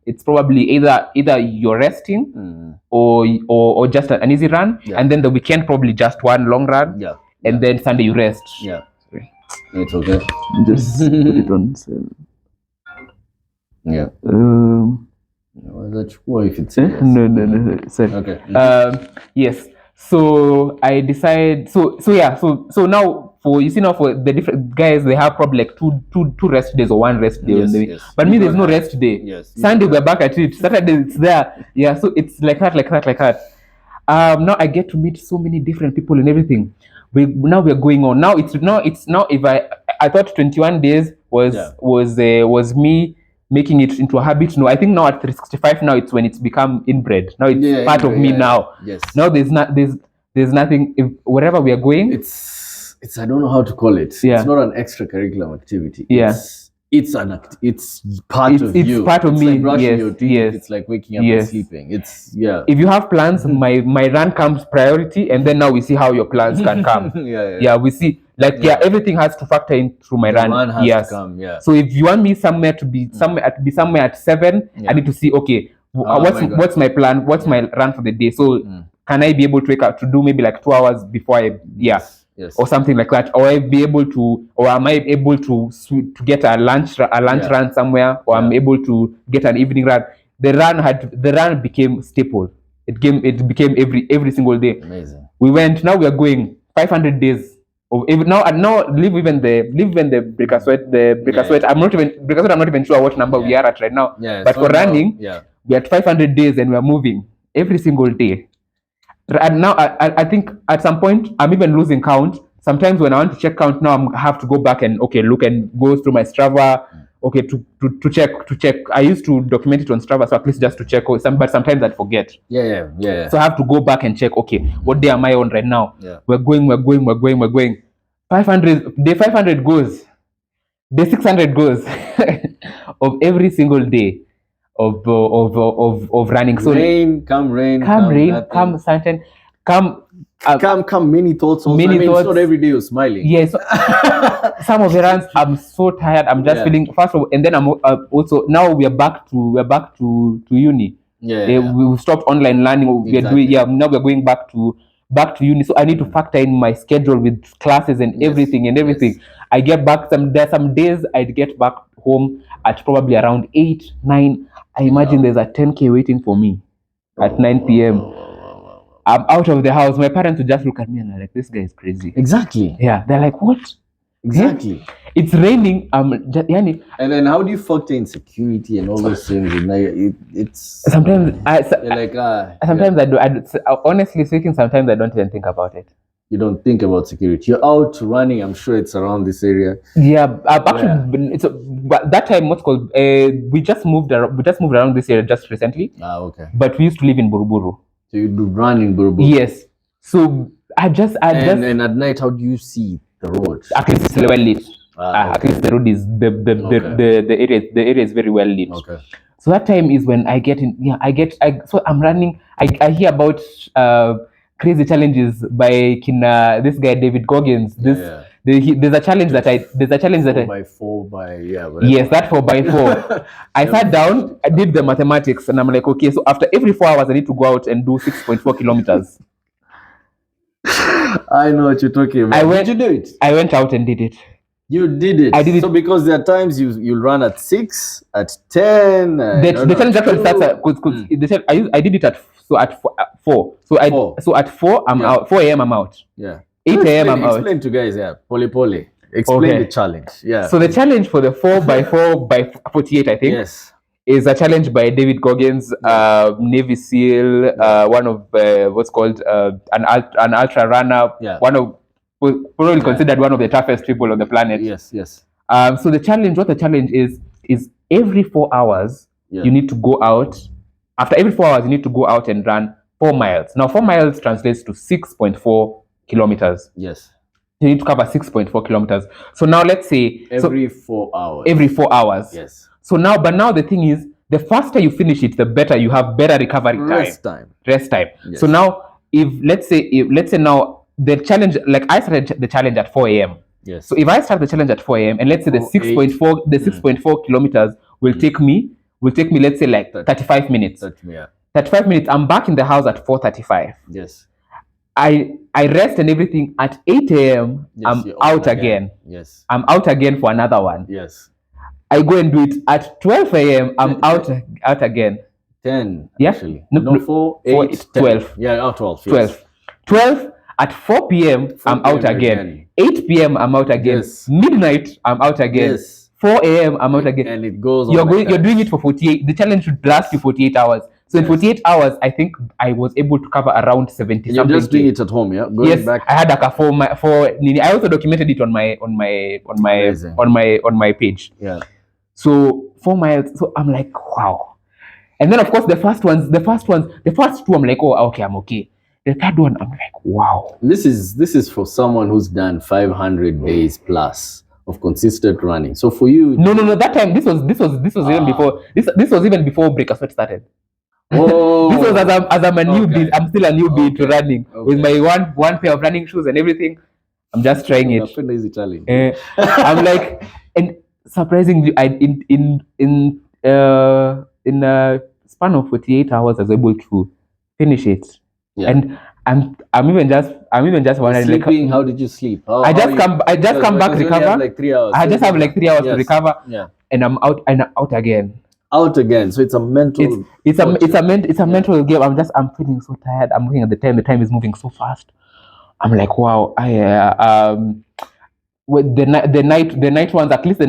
it's probably either you're resting or just an easy run, and then the weekend probably just one long run. Yeah. And then Sunday you rest. Yeah. Sorry. It's okay. Just put it on. Yeah. If it's no. Sorry. Okay. Yes. So I decide. So now for the different guys, they have probably like two rest days or one rest day. Yes. But me, there's no rest day. Yes. Sunday we're back at it. Saturday it's there. Yeah. So it's like that. Now I get to meet so many different people and everything. We're going on. Now it's if I thought 21 days was me making it into a habit. No, I think now at 365 now it's when it's become inbred. Now it's part of me now. Yes. Now there's nothing. If wherever we are going, it's I don't know how to call it. Yeah. It's not an extracurricular activity. Yeah. It's part of you. It's part of me. Like brushing your teeth. Yes. It's like waking up and sleeping. If you have plans, my run comes priority, and then now we see how your plans can come. Yeah. We see everything has to factor in through my run. One has to come. Yeah. So if you want me somewhere to be somewhere at 7, I need to see what's my plan, what's my run for the day. So can I be able to wake up to do maybe like 2 hours before Yes. or something like that, or am I able to get a lunch run somewhere, or I'm able to get an evening run. The run became staple. It became every single day. Amazing. We are going 500 days of now leave even the Breakasweat. I'm not even sure what number we are at right now. But for running, we're at 500 days and we're moving every single day. And now I think at some point I'm even losing count. Sometimes when I want to check count now, I have to go back and look and go through my Strava. To check. I used to document it on Strava, so at least just to check. But sometimes I'd forget. Yeah. So I have to go back and check. Okay, what day am I on right now? Yeah. We're going. 500. Day 500 goes. Day 600 goes of every single day of running. So rain, come sunshine, come many thoughts. Also. Many thoughts. It's not every day you're smiling. Yes. Some of the runs, I'm so tired. I'm just feeling first of all, and then I'm also now we're back to uni. We stopped online learning. Now we're going back to uni. So I need to factor in my schedule with classes and everything. Yes. I get back some days I'd get back home at probably around 8, 9. I imagine there's a 10K waiting for me at 9 p.m. I'm out of the house. My parents would just look at me and they're like, this guy is crazy. Exactly. Yeah. They're like, what? Exactly. it's raining. Yani, And then how do you factor in security and all those things? And it's sometimes you're like sometimes honestly speaking, sometimes I don't even think about it. you don't think about security. You're out running. I'm sure it's around this area. Yeah, I've actually been. But that time, what's called? We just moved around. We just moved around this area just recently. Okay. But we used to live in Buruburu. So you do run in Buruburu. Yes. So and at night, how do you see the road? At least it's well lit. Okay. At least the road is the area is very well lit. Okay. So that time is when I get in. Yeah, so I'm running. I hear about crazy challenges by this guy David Goggins. There's a challenge that I 4x4 by whatever. Yes, that 4x4. I sat down, I did the mathematics, and I'm like, okay, so after every 4 hours, I need to go out and do 6.4 kilometers. I know what you're talking about. Did you do it? I went out and did it. You did it. I did it. So because there are times you run at 6, at 10. The challenge actually starts at I did it at 4. So at 4 I'm out. 4 a.m. I'm out. Yeah. 8 a.m. I'm out. Explain to guys, Pole. Explain the challenge. Yeah. So the challenge for the 4x4 by 48, I think. Yes. Is a challenge by David Goggins, Navy SEAL, one of what's called an ultra runner, one of probably considered one of the toughest people on the planet. Yes. So what the challenge is every 4 hours you need to go out. After every 4 hours, you need to go out and run 4 miles. Now 4 miles translates to 6.4 kilometers. Yes. You need to cover 6.4 kilometers. So now let's say every 4 hours. Every 4 hours. Yes. So now the thing is, the faster you finish it, the better you have better recovery time. Rest time. Yes. So now, if let's say now the challenge, like I started the challenge at 4 a.m. Yes. So if I start the challenge at 4 a.m. and let's say the 6.4 kilometers will take me let's say like 35 minutes. 35 minutes. I'm back in the house at 4:35. Yes. I rest and everything at 8 a.m. I'm out again. Yes. I'm out again for another one. Yes. I go and do it at 12 a.m. I'm out again. 10. Yeah. Actually. No, 4, 8, 12. Yeah, 12. Yes. 12 at 4 p.m. I'm out again. 8 p.m. I'm out again. Yes. Midnight I'm out again. Yes. 4 a.m. I'm out again. And it goes on. You're doing it for 48. The challenge should last you 48 hours. So in 48 hours, I think I was able to cover around 70 something. You're just doing it at home, yeah? Going back. I had like I also documented it on my page. Yeah. So 4 miles. So I'm like, wow. And then of course the first two I'm like, oh, okay, I'm okay. The third one, I'm like, wow. This is for someone who's done 500 days plus of consistent running. So for you, no. That time, this was even before. This was even before Breakasweat started. Oh. This was as I'm a newbie. I'm still a newbie to running with my one pair of running shoes and everything. I'm just trying it. Easy challenge. I'm like, and surprisingly, in a span of 48 hours, I was able to finish it. Yeah. And I'm even just wondering, sleeping. How did you sleep? I just come back, recover. Like 3 hours. I just have like 3 hours to recover. Yeah. And I'm out again. Out again. So it's a mental. It's a mental game. I'm feeling so tired. I'm looking at the time. The time is moving so fast. I'm like, wow. With the night ones at least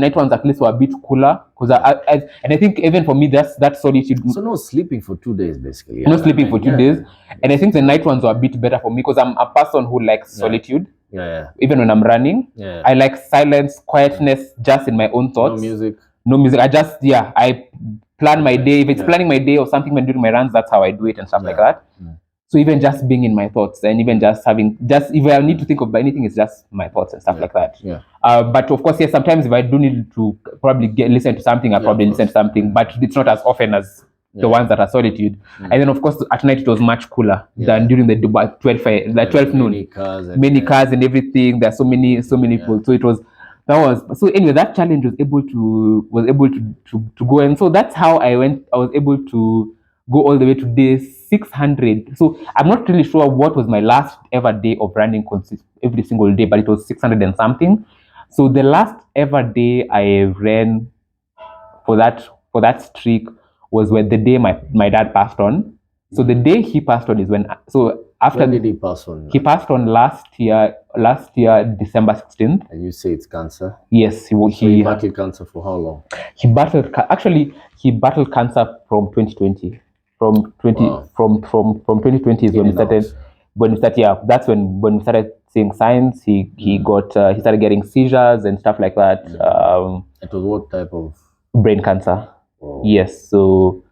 were a bit cooler because I think even for me that's solitude. So no sleeping for 2 days basically. No sleeping for 2 days, and I think the night ones were a bit better for me because I'm a person who likes solitude. Yeah. Even when I'm running, I like silence, quietness, just in my own thoughts. No music. I plan my day. If it's planning my day or something when doing my runs, that's how I do it and stuff like that. So even just being in my thoughts and even just if I need to think of anything, it's just my thoughts and stuff like that. Yeah. But of course, sometimes if I do need to probably listen to something, I probably listen to something, but it's not as often as the ones that are solitude. And then of course at night it was much cooler than during the 12 noon. Many cars and everything. There's so many people. So anyway, that challenge was able to go, and so that's how I was able to go all the way to day 600. So I'm not really sure what was my last ever day of running every single day, but it was 600 and something. So the last ever day I ran for that streak was when the day my dad passed on. So the day he passed on is when after When did he pass on? he passed on last year, December 16th. And you say it's cancer? Yes, So he battled cancer for how long? He battled cancer from 2020. From 2020 is when we started. That's when we started seeing signs. He started getting seizures and stuff like that. It was what type of brain cancer? Oh. Yes. So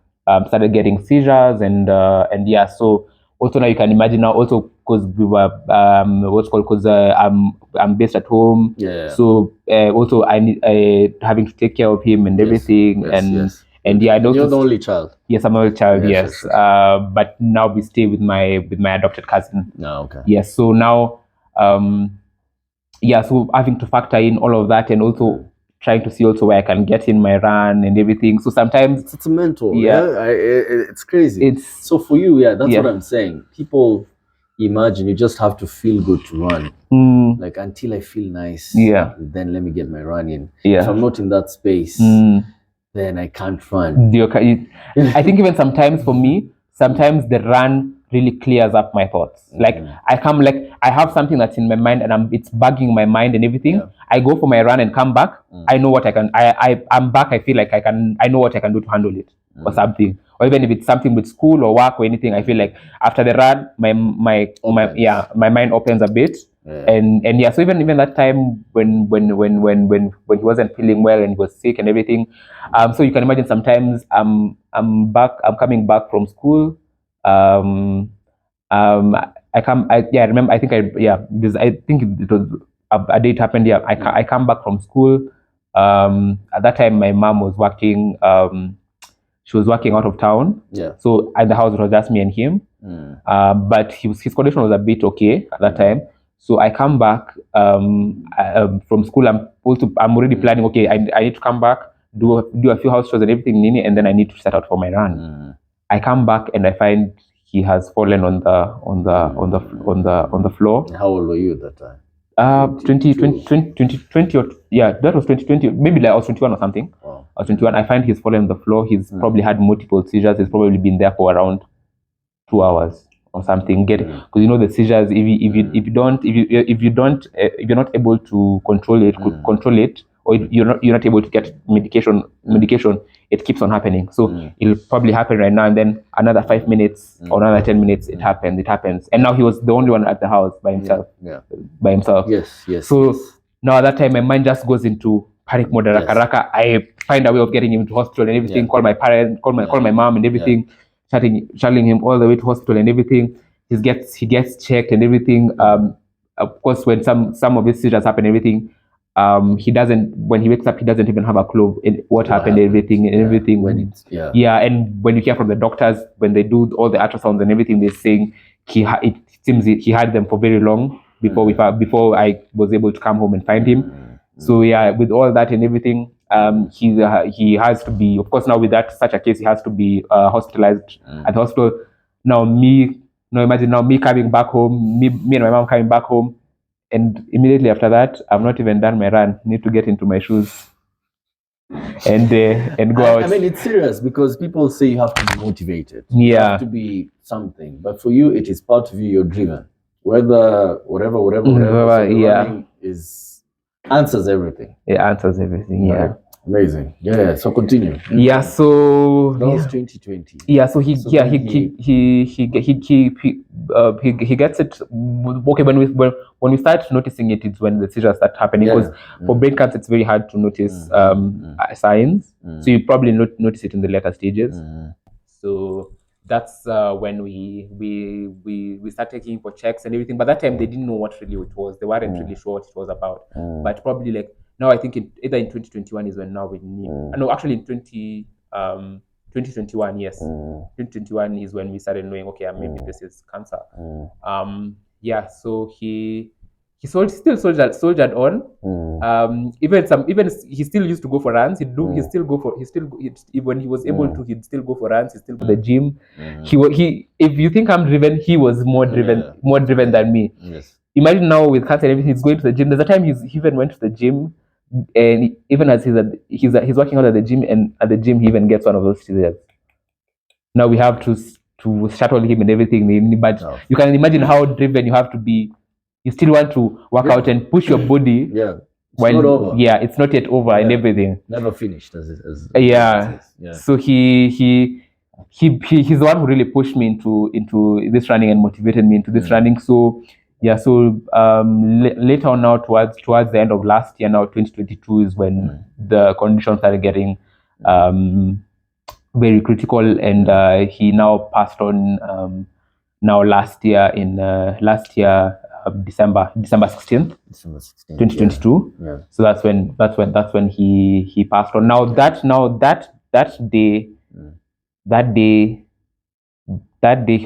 started getting seizures and yeah. So also now you can imagine now also because we were because I'm based at home. Yeah. So also I need having to take care of him and everything and yeah. And you're the only child. Yes, I'm the only child. Yes. But now we stay with my adopted cousin. No, okay. Yes. So now so having to factor in all of that and also trying to see also where I can get in my run and everything. So sometimes it's a mental. It's crazy. So for you, that's what I'm saying. People imagine you just have to feel good to run. Like until I feel nice, then let me get my run in. If I'm not in that space, then I can't run. I think even sometimes for me, sometimes the run really clears up my thoughts. Like I have something that's in my mind and it's bugging my mind and everything. I go for my run and come back. I know what I can. I'm back. I feel like I know what I can do to handle it or something. Or even if it's something with school or work or anything, I feel like after the run, my mind opens a bit. And so even that time when he wasn't feeling well and he was sick and everything, so you can imagine sometimes I'm coming back from school. I remember. I think it was a day it happened. Yeah, I come back from school. At that time, my mom was working. She was working out of town. Yeah. So at the house, it was just me and him. But his condition was a bit okay at that time. So I come back from school. I'm already planning. Okay, I need to come back, do a few house chores and everything, and then I need to set out for my run. I come back and I find he has fallen on the floor. How old were you at that time? 2020 or that was 2020. Maybe like I was 21 or something. Wow. I was 21. I find he's fallen on the floor. He's probably had multiple seizures. He's probably been there for around 2 hours or something. Because the seizures. If you're not able to control it, or you're not able to get medication, it keeps on happening. So it'll probably happen right now, and then another 5 minutes or another 10 minutes, it happens. And now he was the only one at the house by himself. By himself. Yes. So now at that time, my mind just goes into panic mode. Raka. I find a way of getting him to hospital and everything. Call my parents, call my mom and everything. Shuttling him all the way to hospital and everything. He gets checked and everything. Of course, when some of his seizures happen, everything. When he wakes up, he doesn't even have a clue in what happened. Everything. And when you hear from the doctors, when they do all the ultrasounds and everything, they're saying it seems he had them for very long before I was able to come home and find him. So with all that and everything, he has to be, of course, now with such a case, he has to be hospitalized at the hospital. Imagine me coming back home, me and my mom coming back home. And immediately after that, I've not even done my run. Need to get into my shoes and go out. I mean, it's serious because people say you have to be motivated. Yeah. You have to be something. But for you, it is part of you. You're driven. Whatever. Running answers everything. It answers everything. Yeah. Right. Amazing. Yeah. So continue. Yeah. So that was 2020. Yeah. So he gets it. Okay. When we start noticing it, it's when the seizures start happening. Because for brain cancer, it's very hard to notice signs. So you probably notice it in the later stages. So that's when we start taking for checks and everything. But that time they didn't know what really it was. They weren't really sure what it was about. But probably now I think either in 2021 is when now we knew. No, actually in 2021, yes. 2021 is when we started knowing, okay, maybe this is cancer. So he still soldiered on. Even he still used to go for runs. When he was able to, he'd still go for runs. He still go to the gym. He if you think I'm driven, he was more driven than me. Yes. Imagine now with cancer and everything, he's going to the gym. There's a time he even went to the gym, and even as he's working out at the gym, and at the gym he even gets one of those seizures. Now we have to to shuttle him and everything. But you can imagine how driven you have to be. You still want to work out and push your body. Yeah. It's not over. Yeah, it's not yet over and everything. Never finished as yeah. So he's the one who really pushed me into this running and motivated me into this running. So yeah, so later on now towards the end of last year, now 2022 is when the conditions started getting very critical, and he now passed on now last year December 16th, 2022. Yeah. So that's when he passed on. Now that day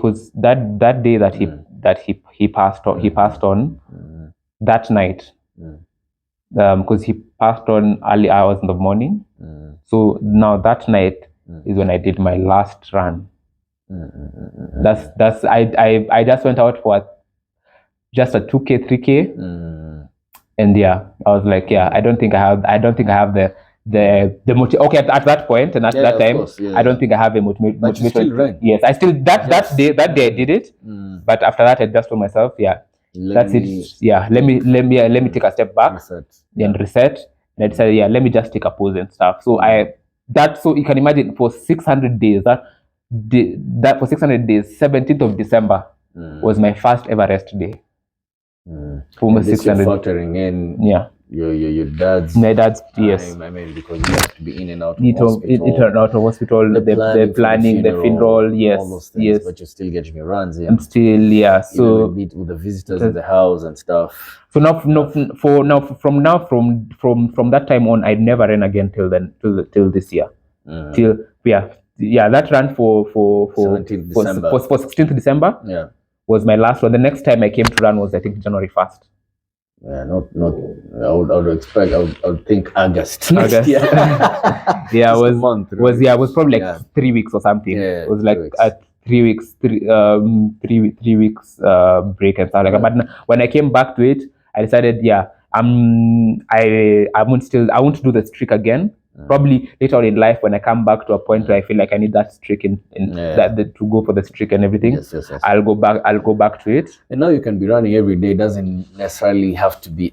was that day that he passed on. He passed on that night, because he passed on early hours in the morning. So now that night is when I did my last run. That's I just went out for just a 2K, 3K, and yeah, I was like, yeah, I don't think I have the okay at that point and at that time, course, I don't think I have a motivation. Yes, I still that day I did it, but after that I just told myself, yeah, that's it. Yeah, let me take a step back and reset. And I decided, yeah, let me just take a pause and stuff. So so you can imagine for 600 days that for 600 days, 17th of December was my first my 600. Factoring in, yeah, your dad's. My dad's, yes. I mean, because you have to be in and out of hospital. The planning, the funeral, yes, all those things, yes. But you're still getting your runs. Yeah. I'm still, yeah. So with the visitors in the house and stuff. So from that time on, I never ran again till this year. Till that run for 16th December. Yeah. Was my last one. The next time I came to run was, I think, January 1st. Yeah, not. I would expect. I would think August. August. Yeah, it was probably like 3 weeks or something. Yeah, it was like 3 weeks, three weeks break and stuff like that. But when I came back to it, I decided, yeah, I won't do the streak again. Probably later on in life, when I come back to a point where I feel like I need that streak to go for the streak and everything, yes. I'll go back to it. And now you can be running every day. It doesn't necessarily have to be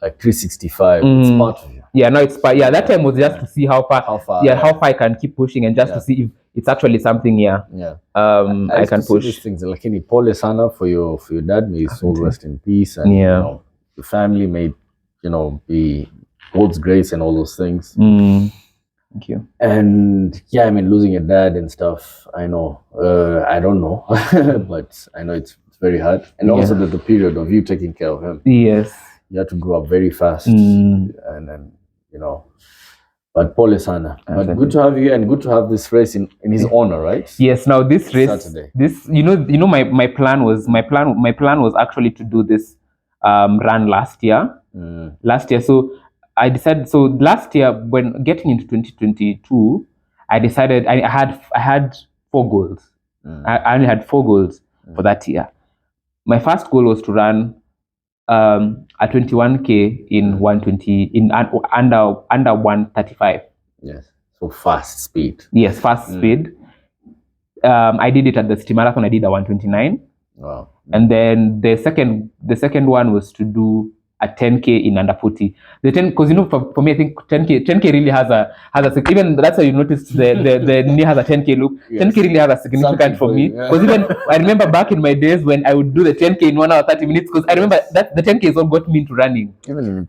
like 365. It's part of you. Yeah, no, it's part. Yeah, that time was just to see how far. Yeah, how far I can keep pushing and just to see if it's actually something. Yeah. Yeah. I can push these things. Like any pole sana for your dad, may his soul rest in peace, and your family may be God's grace and all those things. Thank you. And yeah, I mean, losing your dad and stuff, I know. I don't know, but I know it's very hard. And also the period of you taking care of him. Yes. You had to grow up very fast, and then But Paul Sana. But good to have you, and good to have this race in his honor, right? Yes. Now this race, Saturday. My plan was actually to do this run last year. So I decided. So last year, when getting into 2022, I decided I had 4 goals. I only had 4 goals for that year. My first goal was to run a 21K in 120 in under 135. Yes. So fast speed. Yes, fast speed. I did it at the city marathon. I did a 129. Wow. And then the second one was to do a 10K in under 40. The 10, because for me, I think 10K really has a even that's why you noticed the knee has a 10K loop. Yes. 10K really has a significant for me, because even I remember back in my days when I would do the 10K in 1 hour 30 minutes, because I remember that the 10K is what got me into running. Even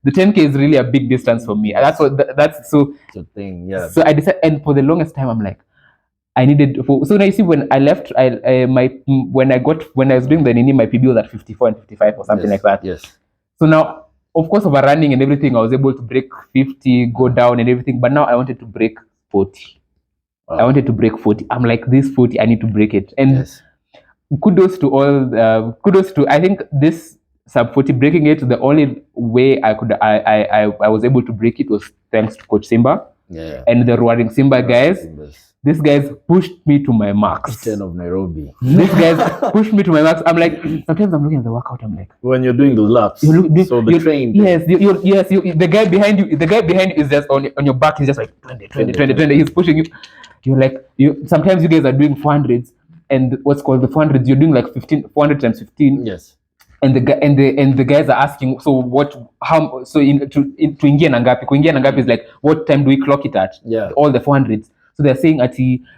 the 10K is really a big distance for me. That's so. It's a thing, yeah. So I decided, and for the longest time, I'm like, I needed so now you see, when I left, when I was doing the Nini, my PB was at 54 and 55 or something like that. Yes. So now, of course, over running and everything, I was able to break 50, go down and everything. But now I wanted to break 40. Wow. I wanted to break 40. I'm like, this 40, I need to break it. And kudos to I think this sub 40 breaking it. The only way I was able to break it was thanks to Coach Simba and the Roaring Simba guys. These guys pushed me to my max. 10 of Nairobi. These guys pushed me to my max. I'm like, sometimes I'm looking at the workout. I'm like, when you're doing those laps, the train. Yes, the guy behind you. The guy behind you is just on your back. He's just like 20. He's pushing you. You're like, sometimes you guys are doing 400s. and what's called the 400, you're doing like 400 times 15. Yes. And the guys are asking, so to ingia na ngapi? Kuingia na ngapi is like, what time do we clock it at? Yeah. All the 400s. So they're saying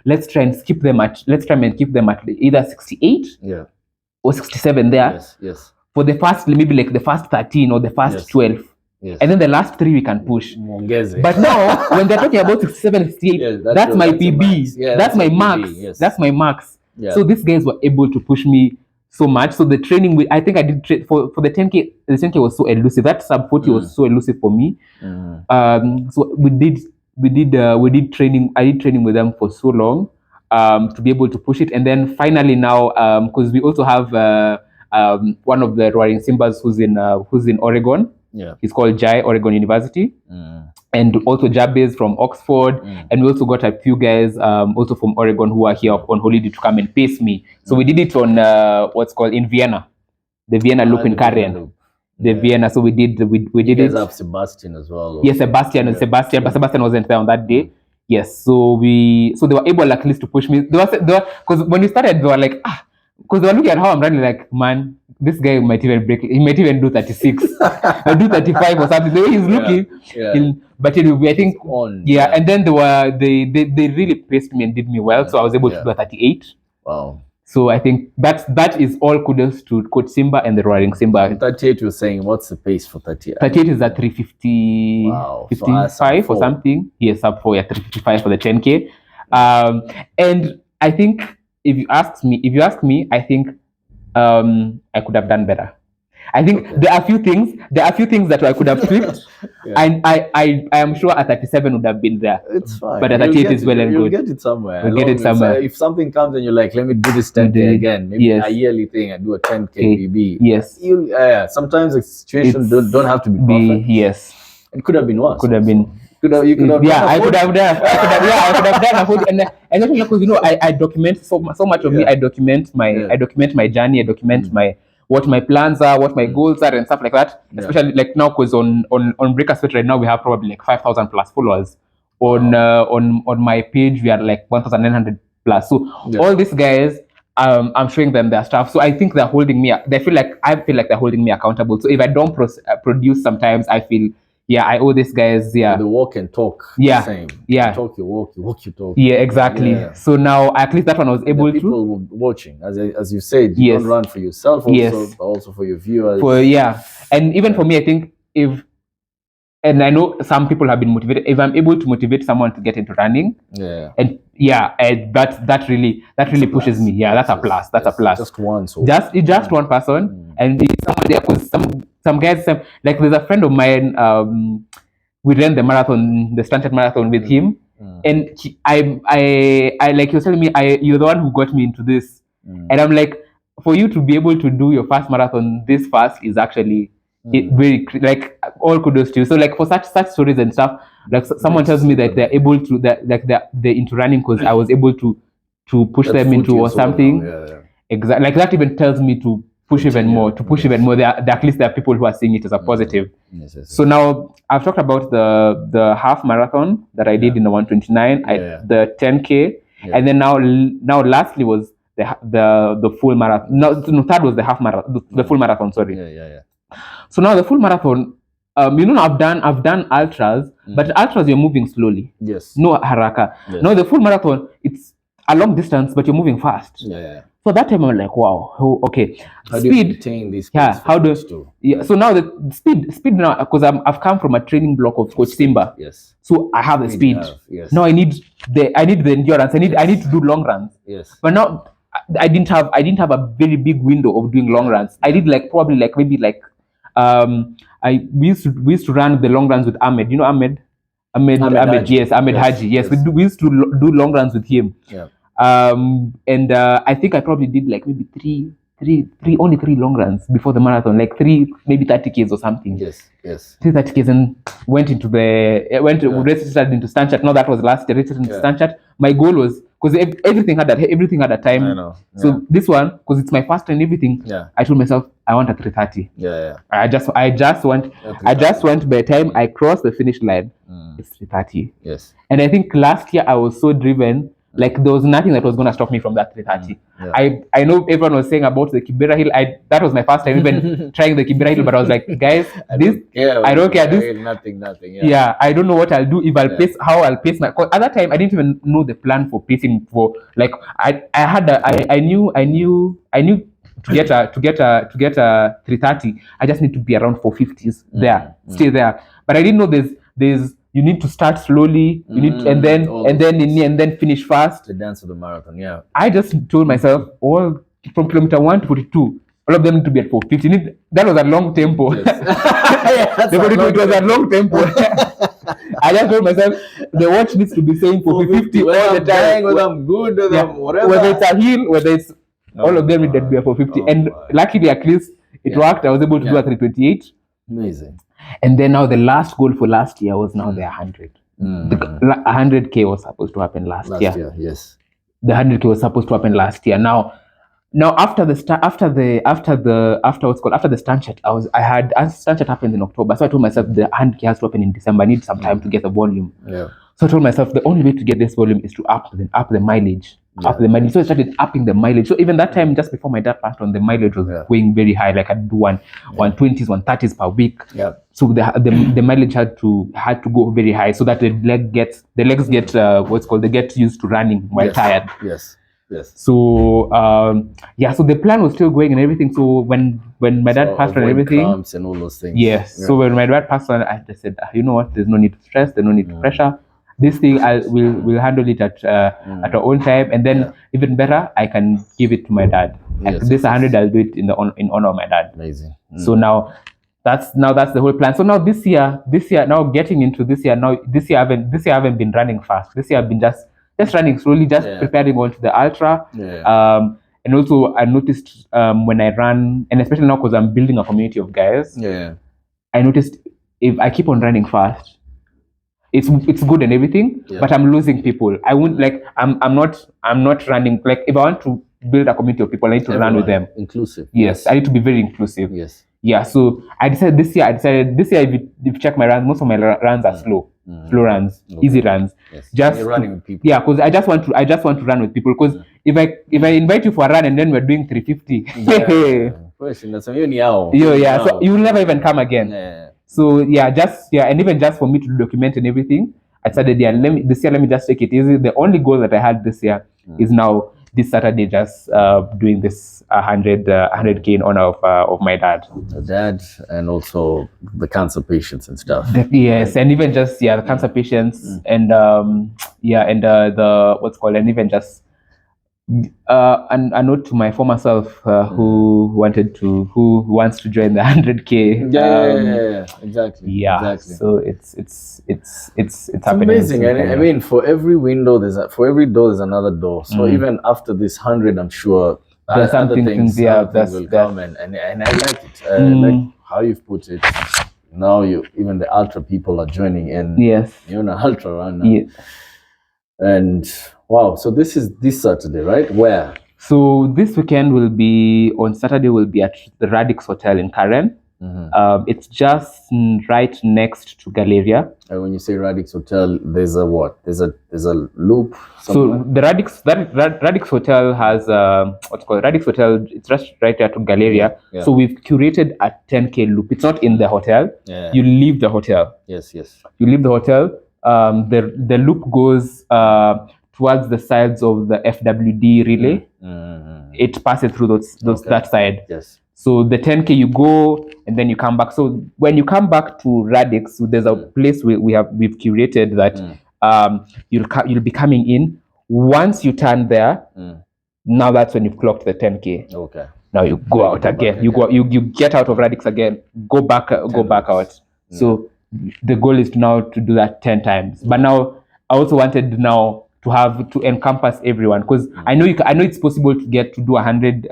let's try and keep them at either 68 or 67 there. Yes. For the first, maybe like the first 13 or the first 12. Yes. And then the last 3 we can push. Mongeze. But now, when they're talking about 67, 68, that's my PB. Yeah, that's my max. Yes. That's my max. Yeah. So these guys were able to push me so much. So the training, I think I did for the 10K. The 10K was so elusive. That sub 40 was so elusive for me. So we did training. I did training with them for so long to be able to push it. And then finally now, because we also have one of the Roaring Simbas who's in Oregon. Yeah. He's called Jai, Oregon University. And also Jabez from Oxford. And we also got a few guys also from Oregon who are here on holiday to come and pace me. So we did it on what's called in Vienna, the Vienna Loop in Karen. The Vienna. So we did you it. Have Sebastian as well. Yes, Sebastian and Sebastian, but Sebastian wasn't there on that day. Yes, so they were able at least to push me. Because when we started, they were like, because they were looking at how I'm running, like, man, this guy might even break. He might even do 36, or do 35 or something. The way he's looking, but anyway, I think and then they really paced me and did me well, so I was able to do a 38. Wow. So I think that is all kudos to Coach Simba and the Roaring Simba. 38, you're saying, what's the pace for 38? 38 is at 350, wow. 55 or something. Yes, up for 355 for the 10K. And I think if you ask me, I think I could have done better. I think there are a few things that I could have tweaked, and I am sure at 37 would have been there. It's fine. But at 38 is well and good. You'll get it somewhere. We'll get it somewhere. If something comes and you're like, let me do this 10K again, maybe a yearly thing, and do a 10K PB. Yes. Sometimes the situation don't have to be perfect. Yes. It could have been worse. Could have been. I could have done. And especially because I document so much of me. I document my journey. I document what my plans are, what my goals are, and stuff like that. Especially like now, because on Breakasweat right now we have probably like 5,000 plus followers. On my page we are like 1,900 plus. So all these guys, I'm showing them their stuff. So I think they're holding me. I feel like they're holding me accountable. So if I don't produce, sometimes I feel. Yeah, I owe these guys. Yeah, the walk and talk. Yeah, same. Yeah. You talk your walk, you walk your talk. Yeah, exactly. Yeah. So now at least that one I was able to. People watching, as you said, you don't run for yourself, but also for your viewers. And even for me, I think and I know some people have been motivated. If I'm able to motivate someone to get into running, that really pushes me. Yeah, that's a plus. That's a plus. Just one. So just one person, and someone there was some guys. Like there's a friend of mine. We ran the Stunted Marathon with him, and I like he was telling me, you're the one who got me into this, and I'm like, for you to be able to do your first marathon this fast is actually. Very like all kudos to you. So like for such stories and stuff, like someone tells me that they're able to they're into running because I was able to push them into or something. Exactly, like that even tells me to push even more. At least there are people who are seeing it as a positive. Yes. So now I've talked about the half marathon that I did in the 129, the 10K, and then now lastly was the full marathon. No, third was the half marathon, the full marathon. Sorry. So now the full marathon, I've done ultras, but ultras you're moving slowly. Yes. No haraka. Yes. Now the full marathon, it's a long distance, but you're moving fast. Yeah. So that time I'm like, wow, okay. How do you maintain this? How do you? Yeah. So now the speed now, because I've come from a training block of Coach Simba. Yes. So I have the speed. Yes. Now I need the endurance. I need to do long runs. Yes. But now I didn't have a very big window of doing long runs. I did we used to run the long runs with Ahmed. You know Ahmed? Ahmed, yes, Ahmed Haji. Yes, we used to do long runs with him. Yeah. And I think I probably did like maybe only three long runs before the marathon, like maybe 30Ks or something. Yes. 30Ks, and registered into Stanchart. No, that was last year. Registered into Stanchart. My goal was, because everything had a time. I know. Yeah. So this one, because it's my first and everything, I told myself I want a 330. Yeah. I just want by the time I cross the finish line, it's 330. Yes. And I think last year I was so driven Like there was nothing that was going to stop me from that 330. I know everyone was saying about the Kibera Hill. That was my first time even trying the Kibera Hill, but I was like, guys, I don't care. This nothing. Yeah, I don't know what I'll do if I'll pace, how I'll pace my. Cause at that time, I didn't even know the plan for pacing. For like, I knew to get a 330, I just need to be around 450s there, stay there. But I didn't know there's you need to start slowly, you need to, and then finish fast. The dance of the marathon, yeah. I just told myself, all from kilometer 1 to 42, all of them need to be at 450. That was a long tempo. Yes. The 42 it was a long tempo. I just told myself the watch needs to be saying 450 all the time. Whether I'm good, whatever. Whether it's a hill, whether it's all of them need to be at 450. And luckily, at least it worked. I was able to do a 328. Amazing. And then now the last goal for last year was now the 100. The 100K was supposed to happen last year. Yes. The 100K was supposed to happen last year. Now after the stunt chat, stunt chat happened in October. So I told myself the 100K has to happen in December. I need some time to get the volume. Yeah. So I told myself the only way to get this volume is to up the mileage. Up the mileage. So I started upping the mileage. So even that time, just before my dad passed on, the mileage was going very high. Like I'd do 120s, 130s per week. Yeah. So the mileage had to go very high so that the legs get what's called, they get used to running while tired. Yes. So so the plan was still going and everything. So when my dad passed on and everything, cramps and all those things. Yes. Yeah. So when my dad passed on, I just said, you know what? There's no need to stress. There's no need to pressure. This thing we'll handle it at our own time, and then even better, I can give it to my dad. This 100, I'll do it in honor of my dad. Amazing. So now that's the whole plan. So now this year, now getting into this year, I haven't been running fast. This year I've been just running slowly, preparing on to the ultra. And also I noticed when I run, and especially now because I'm building a community of guys. I noticed if I keep on running fast, it's good and everything, but I'm losing people. I wouldn't I'm not running, like if I want to build a community of people, I need to run with them. Inclusive. Yes, I need to be very inclusive. Yes. Yeah, so I decided this year, if you check my runs, most of my runs are slow runs, easy runs. Yes. Just you're running with people. Yeah, because I just want to run with people. Because if I invite you for a run and then we're doing 350, so you will never even come again. So and even just for me to document and everything, I decided this year let me just take it easy. The only goal that I had this year is now this Saturday just doing this 100K in honor of my dad. The dad, and also the cancer patients and stuff. Yes, and even just the cancer patients and the what's called, and even just a note to my former self who wants to join the 100K. Exactly. Yeah, exactly. So it's happening. Amazing. And I mean, for every window for every door there's another door. So even after this 100, I'm sure there's something things will come, and I like it. Like how you've put it. Now even the ultra people are joining in. Yes. You're an ultra runner. Yes. And wow, so this is this Saturday, right? Where? So this weekend on Saturday we'll be at the Radix Hotel in Karen. It's just right next to Galleria. And when you say Radix Hotel, there's a what? There's a loop. Somewhere? So the Radix Hotel has what's called Radix Hotel. It's just right there to Galleria. Yeah. So we've curated a 10K loop. It's not in the hotel. Yeah. You leave the hotel. Yes. You leave the hotel. The loop goes towards the sides of the FWD relay. It passes through that side. Yes. So the 10K you go and then you come back. So when you come back to Radix, there's a place we've curated that you'll be coming in. Once you turn there, now that's when you've clocked the 10K. Okay. Now you go out again. You get out of Radix again. Go back out. So the goal is now to do that 10 times. But now I also wanted now to encompass everyone, because I know it's possible to do 100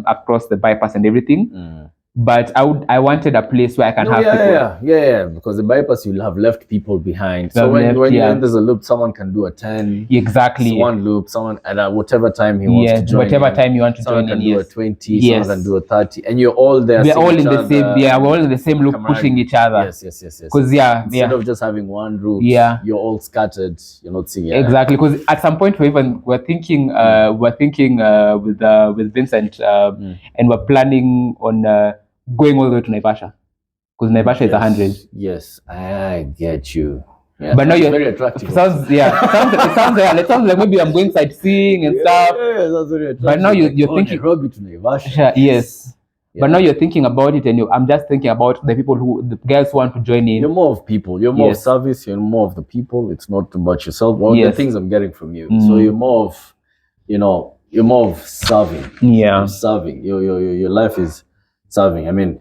across the bypass and everything. but I wanted a place where I can No, have people. yeah. Because the bypass, you'll have left people behind. You So have when left, you yeah. end there's a loop, someone can do a 10. Exactly. So one loop, someone at whatever time he wants Yeah, to join whatever in. time you want to Someone join can in. do a Yes. 20, Yes. someone can do a 30, and you're all there. We're all seeing in each the same. other, Yeah, and we're all in the same loop, camaraderie. pushing each other. Yes. Because yeah, Instead of just having one route, yeah, you're all scattered. You're not seeing. Exactly, because at some point we're thinking with Vincent and we're planning on going all the way to Naivasha, because Naivasha is 100. Yes, I get you. Yeah, but now you're very attractive. It sounds like maybe I'm going sightseeing and stuff. Yeah, that's very attractive. But now you're thinking Nairobi to Naivasha. Yes. Yeah. But now you're thinking about it, and I'm just thinking about the people the guys who want to join in. You're more of people. You're more of service. You're more of the people. It's not about yourself. Well, the things I'm getting from you. So you're more of, you're more of serving. Yeah. You're serving. Your life is serving. I mean,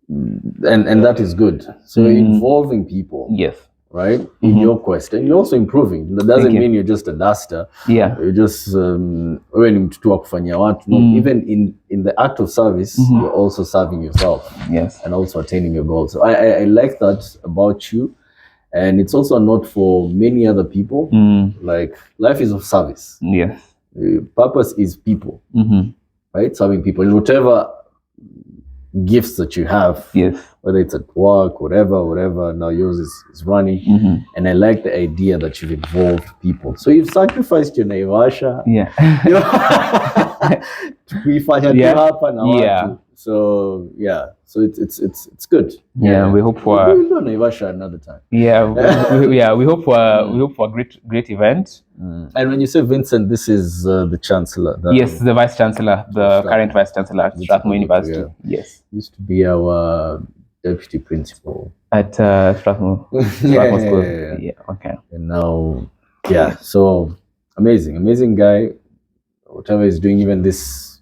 and that is good. So you're involving people. Yes. Right? In your quest. And you're also improving. That doesn't mean you're just a duster. Yeah. You're just even in the act of service, you're also serving yourself. Yes. And also attaining your goals. So I like that about you. And it's also not for many other people. Like, life is of service. Yes. Purpose is people. Right? Serving people in whatever gifts that you have. Yes. Whether it's at work, whatever, now yours is running. And I like the idea that you've involved people. So you've sacrificed your Naivasha. Yeah. So yeah. So it's good. Yeah, we hope for we'll do Naivasha another time. Yeah, we hope for a great event. And when you say Vincent, this is the chancellor. Yes, the vice chancellor, the current vice chancellor at Strathmore University. Yeah. Yes, used to be our deputy principal at Strathmore. School. Yeah. Okay. And now, so amazing guy. Whatever he's doing, even this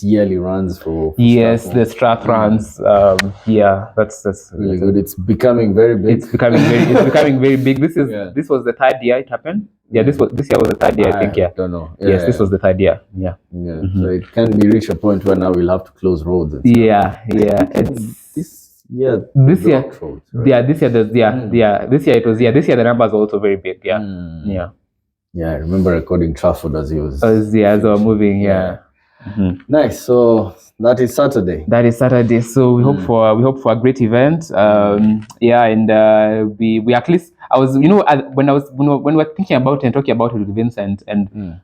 yearly runs for yes, the Strath runs. That's really good. It's becoming very big. It's becoming very big. This was the third year it happened. Yeah, this year was the third year, I think. Yeah, don't know. Yes, this was the third year. Yeah. So it can be reach a point where now we'll have to close roads. Yeah. This year. Roads, right? This year the numbers are also very big. Yeah. Yeah, I remember recording Trafford as he was. As we were moving. Yeah. Nice. So that is Saturday. So we hope for a great event. And we at least I was when we were thinking about and talking about it with Vincent, and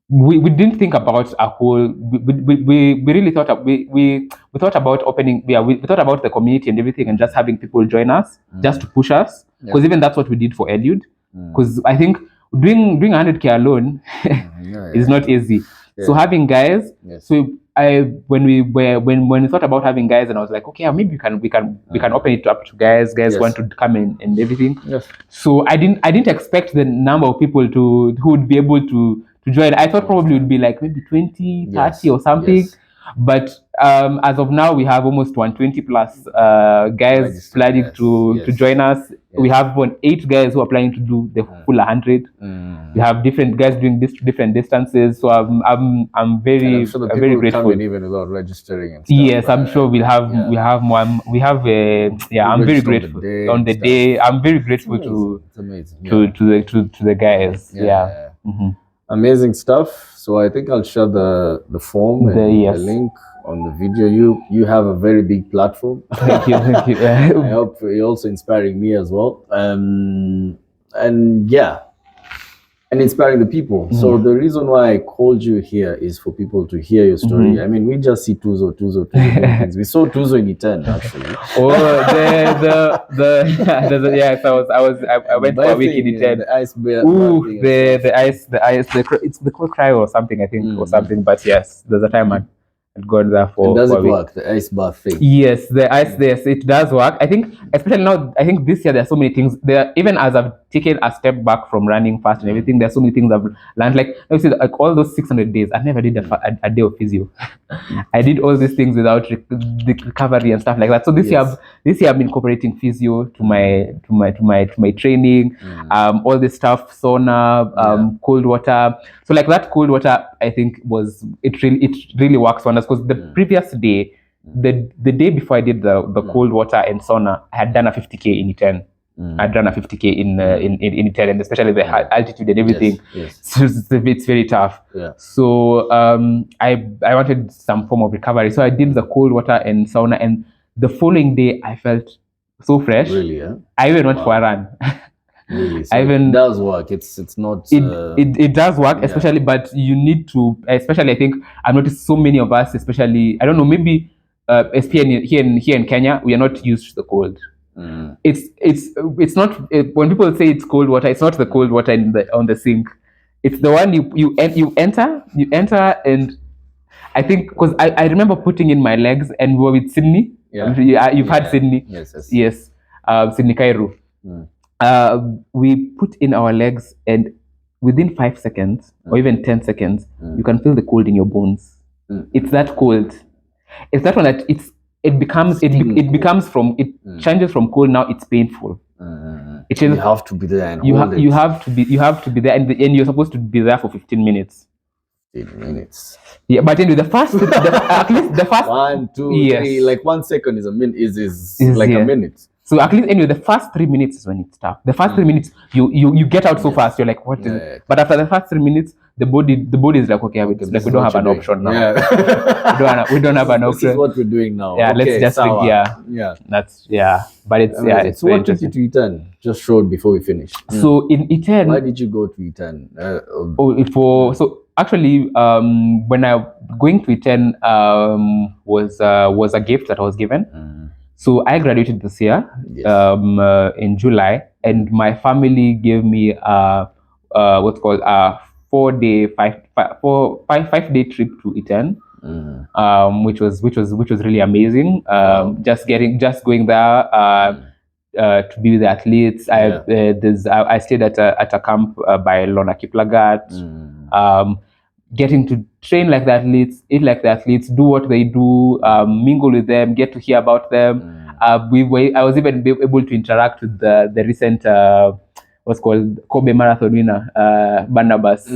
we didn't think about a whole. We really thought we thought about opening. We thought about the community and everything, and just having people join us, just to push us, because even that's what we did for Eliud. Because I think doing 100K alone is not easy. So having guys, so when we thought about having guys, and I was like, okay, maybe we can open it up to guys want to come in and everything. So I didn't expect the number of people who would be able to join. I thought probably it would be like maybe 20, 30 or something. But as of now, we have almost 120 plus guys planning to join us. We have 8 guys who are planning to do the full 100. We have different guys doing different distances. So I'm very grateful. Even without registering. And stuff, yes, I'm sure we'll have more. I'm very grateful on the day. I'm very grateful to the guys. Yeah. Amazing stuff. So I think I'll share the form and the link on the video. You have a very big platform. Thank you. I hope you're also inspiring me as well. And inspiring the people. So the reason why I called you here is for people to hear your story. I mean, we just see Tuzo things. We saw Tuzo in E10 actually. I went for a week in E10. The ice bear. It's the cold cry or something, I think, or something. But yes, there's a time I'd gone there for. Does it work? The ice bath thing? Yes, it does work. I think, especially now, I think this year there are so many things. Even as I've taken a step back from running fast and everything, there are so many things I've learned. Like all those 600 days, I never did a day of physio. I did all these things without the recovery and stuff like that. So this year I've been incorporating physio to my training. All this stuff, sauna, cold water. So like that cold water, I think it really works wonders, because the previous day the day before I did the cold water and sauna, I had done a 50K in E10. I'd done a 50K in E10, and especially the altitude and everything. Yes. So it's very tough. Yeah. So I wanted some form of recovery. So I did the cold water and sauna, and the following day I felt so fresh. Really, yeah. I even went for a run. Really, so it does work. It's not. It does work, especially, but you need to. Especially, I think I've noticed so many of us, especially, I don't know, maybe especially here in Kenya, we are not used to the cold. It's not when people say it's cold water, it's not the cold water on the sink. It's the one you enter, and I think because I remember putting in my legs, and we were with Sydney. You've had Sydney. Yes. Sydney Cairo. We put in our legs, and within 5 seconds or even 10 seconds, you can feel the cold in your bones. It's that cold. It's that one that changes from cold. Now it's painful. You have to be there and you have to be there, and you're supposed to be there for 15 minutes. 15 minutes. Yeah, but anyway, at least the first 1, 2, 3, like 1 second is a minute is like a minute. So at least anyway, the first 3 minutes is when it's tough. The first 3 minutes, you get out so fast. You're like, what is it? But after the first 3 minutes, the body is like, okay, it's like we don't have an option now. We don't have an option. This is what we're doing now. Yeah, let's just think. That's But it's amazing. So what took you to E10? Just showed before we finish. So in E10, why did you go to E10? So actually, when I going to E10 was a gift that I was given. So I graduated this year in July, and my family gave me what's called a 5-day trip to E10, which was really amazing. Just going there to be with the athletes. I stayed at a camp by Lona Kiplagat. Getting to train like the athletes, eat like the athletes, do what they do, mingle with them, get to hear about them. I was even able to interact with the recent what's called Kobe marathon winner, Barnabas.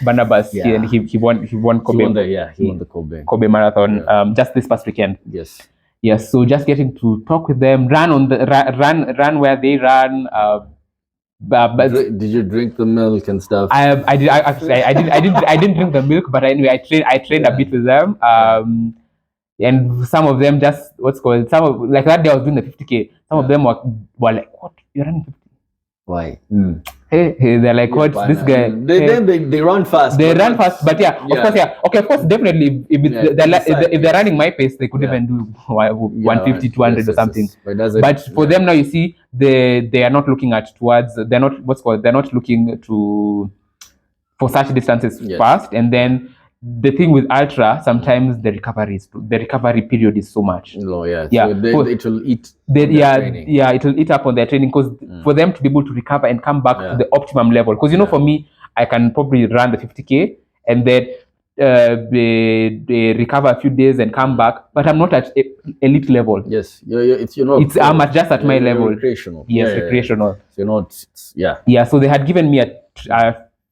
Barnabas, and he won Kobe. He won the Kobe marathon just this past weekend. Yes. So just getting to talk with them, run where they run. But did you drink the milk and stuff? I didn't drink the milk, but anyway, I trained a bit with them. And some of them just like that day I was doing the 50K. Some of them were like, "What? You're running 50? Why?" Hey, they're like, "What's this guy?" They run fast. They run fast, but of course, definitely. If they're running my pace, they could even do 150, 200 or something. But for them now, you see, they are not looking they're not looking for such distances fast, and then. The thing with ultra, sometimes the recovery period is so much. So it will eat. It will eat up on their training, because for them to be able to recover and come back to the optimum level. Because for me, I can probably run the 50K and then they recover a few days and come back, but I'm not at elite level. Yes, I'm just at my level. Recreational. Recreational. So you're not. So they had given me a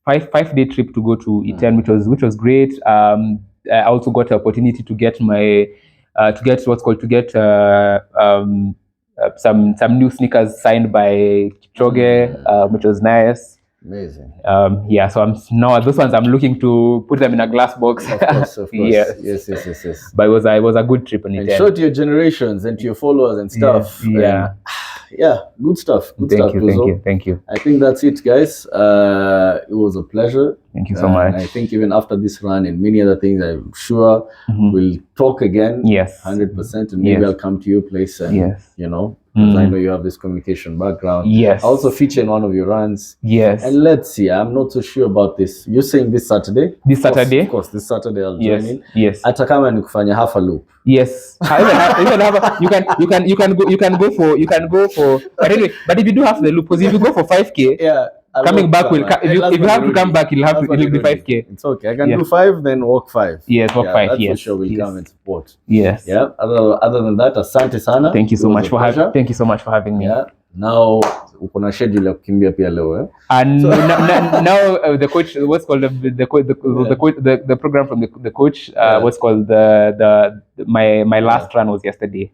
5-day trip to go to E10, which was great. I also got the opportunity to get some new sneakers signed by Kipchoge, which was nice. Amazing. So those ones I'm looking to put them in a glass box. Of course. Yes. But it was a good trip on E10. And show to your generations and to your followers and stuff. Good stuff. Thank you. I think that's it, guys. It was a pleasure. Thank you so much. I think even after this run and many other things, I'm sure we'll talk again. Yes. 100%. And maybe I'll come to your place and, because I know you have this communication background. Yes. I also feature in one of your runs. Yes. And let's see, I'm not so sure about this. You're saying this Saturday? Of course, this Saturday I'll join in. Yes. Atakama nikufanya half a loop. Yes. You can go for but anyway, but if you do half the loop, because if you go for 5K, coming back if you have to come back, it'll be 5K. It's okay. I can do 5, then walk 5. Yes, walk 5. That's for sure. We'll come and support. Yes. Yeah. Other than that, asante sana. Thank you so much for having me. Yeah. Now uko na schedule ya kukimbia pia leo eh? And now the coach, what's called the program from the coach, what's called my last run was yesterday.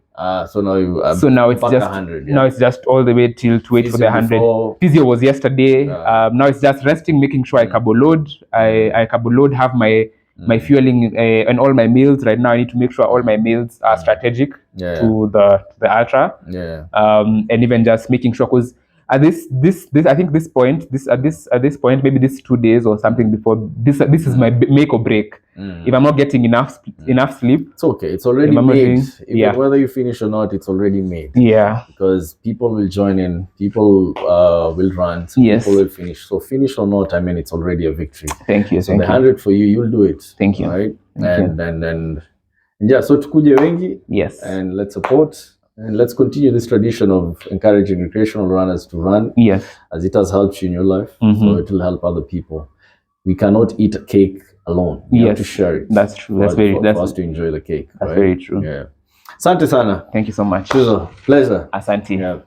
So now you So now it's just 100, now it's just all the way till to wait for the 100. Physio was yesterday. Now it's just resting, making sure I carbo load. I carbo load, have my fueling and all my meals. Right now I need to make sure all my meals are strategic to the ultra. And even just making sure, because at this I think this point at this point, maybe this 2 days or something before this is my make or break. If I'm not getting enough sleep, it's okay. It's already made. Whether you finish or not, it's already made. Because people will join in, people will run, people will finish. So finish or not, I mean, it's already a victory. Thank you. So the 100 for you, you'll do it. Thank you. Right? And yeah, so tukuje wengi. Yes. And let's support. And let's continue this tradition of encouraging recreational runners to run. Yes. As it has helped you in your life, so it will help other people. We cannot eat a cake alone. We have to share it. That's true. For us to enjoy the cake. That's very true. Yeah. Asante sana. Thank you so much. Tuzo. Pleasure. Asante. Yeah.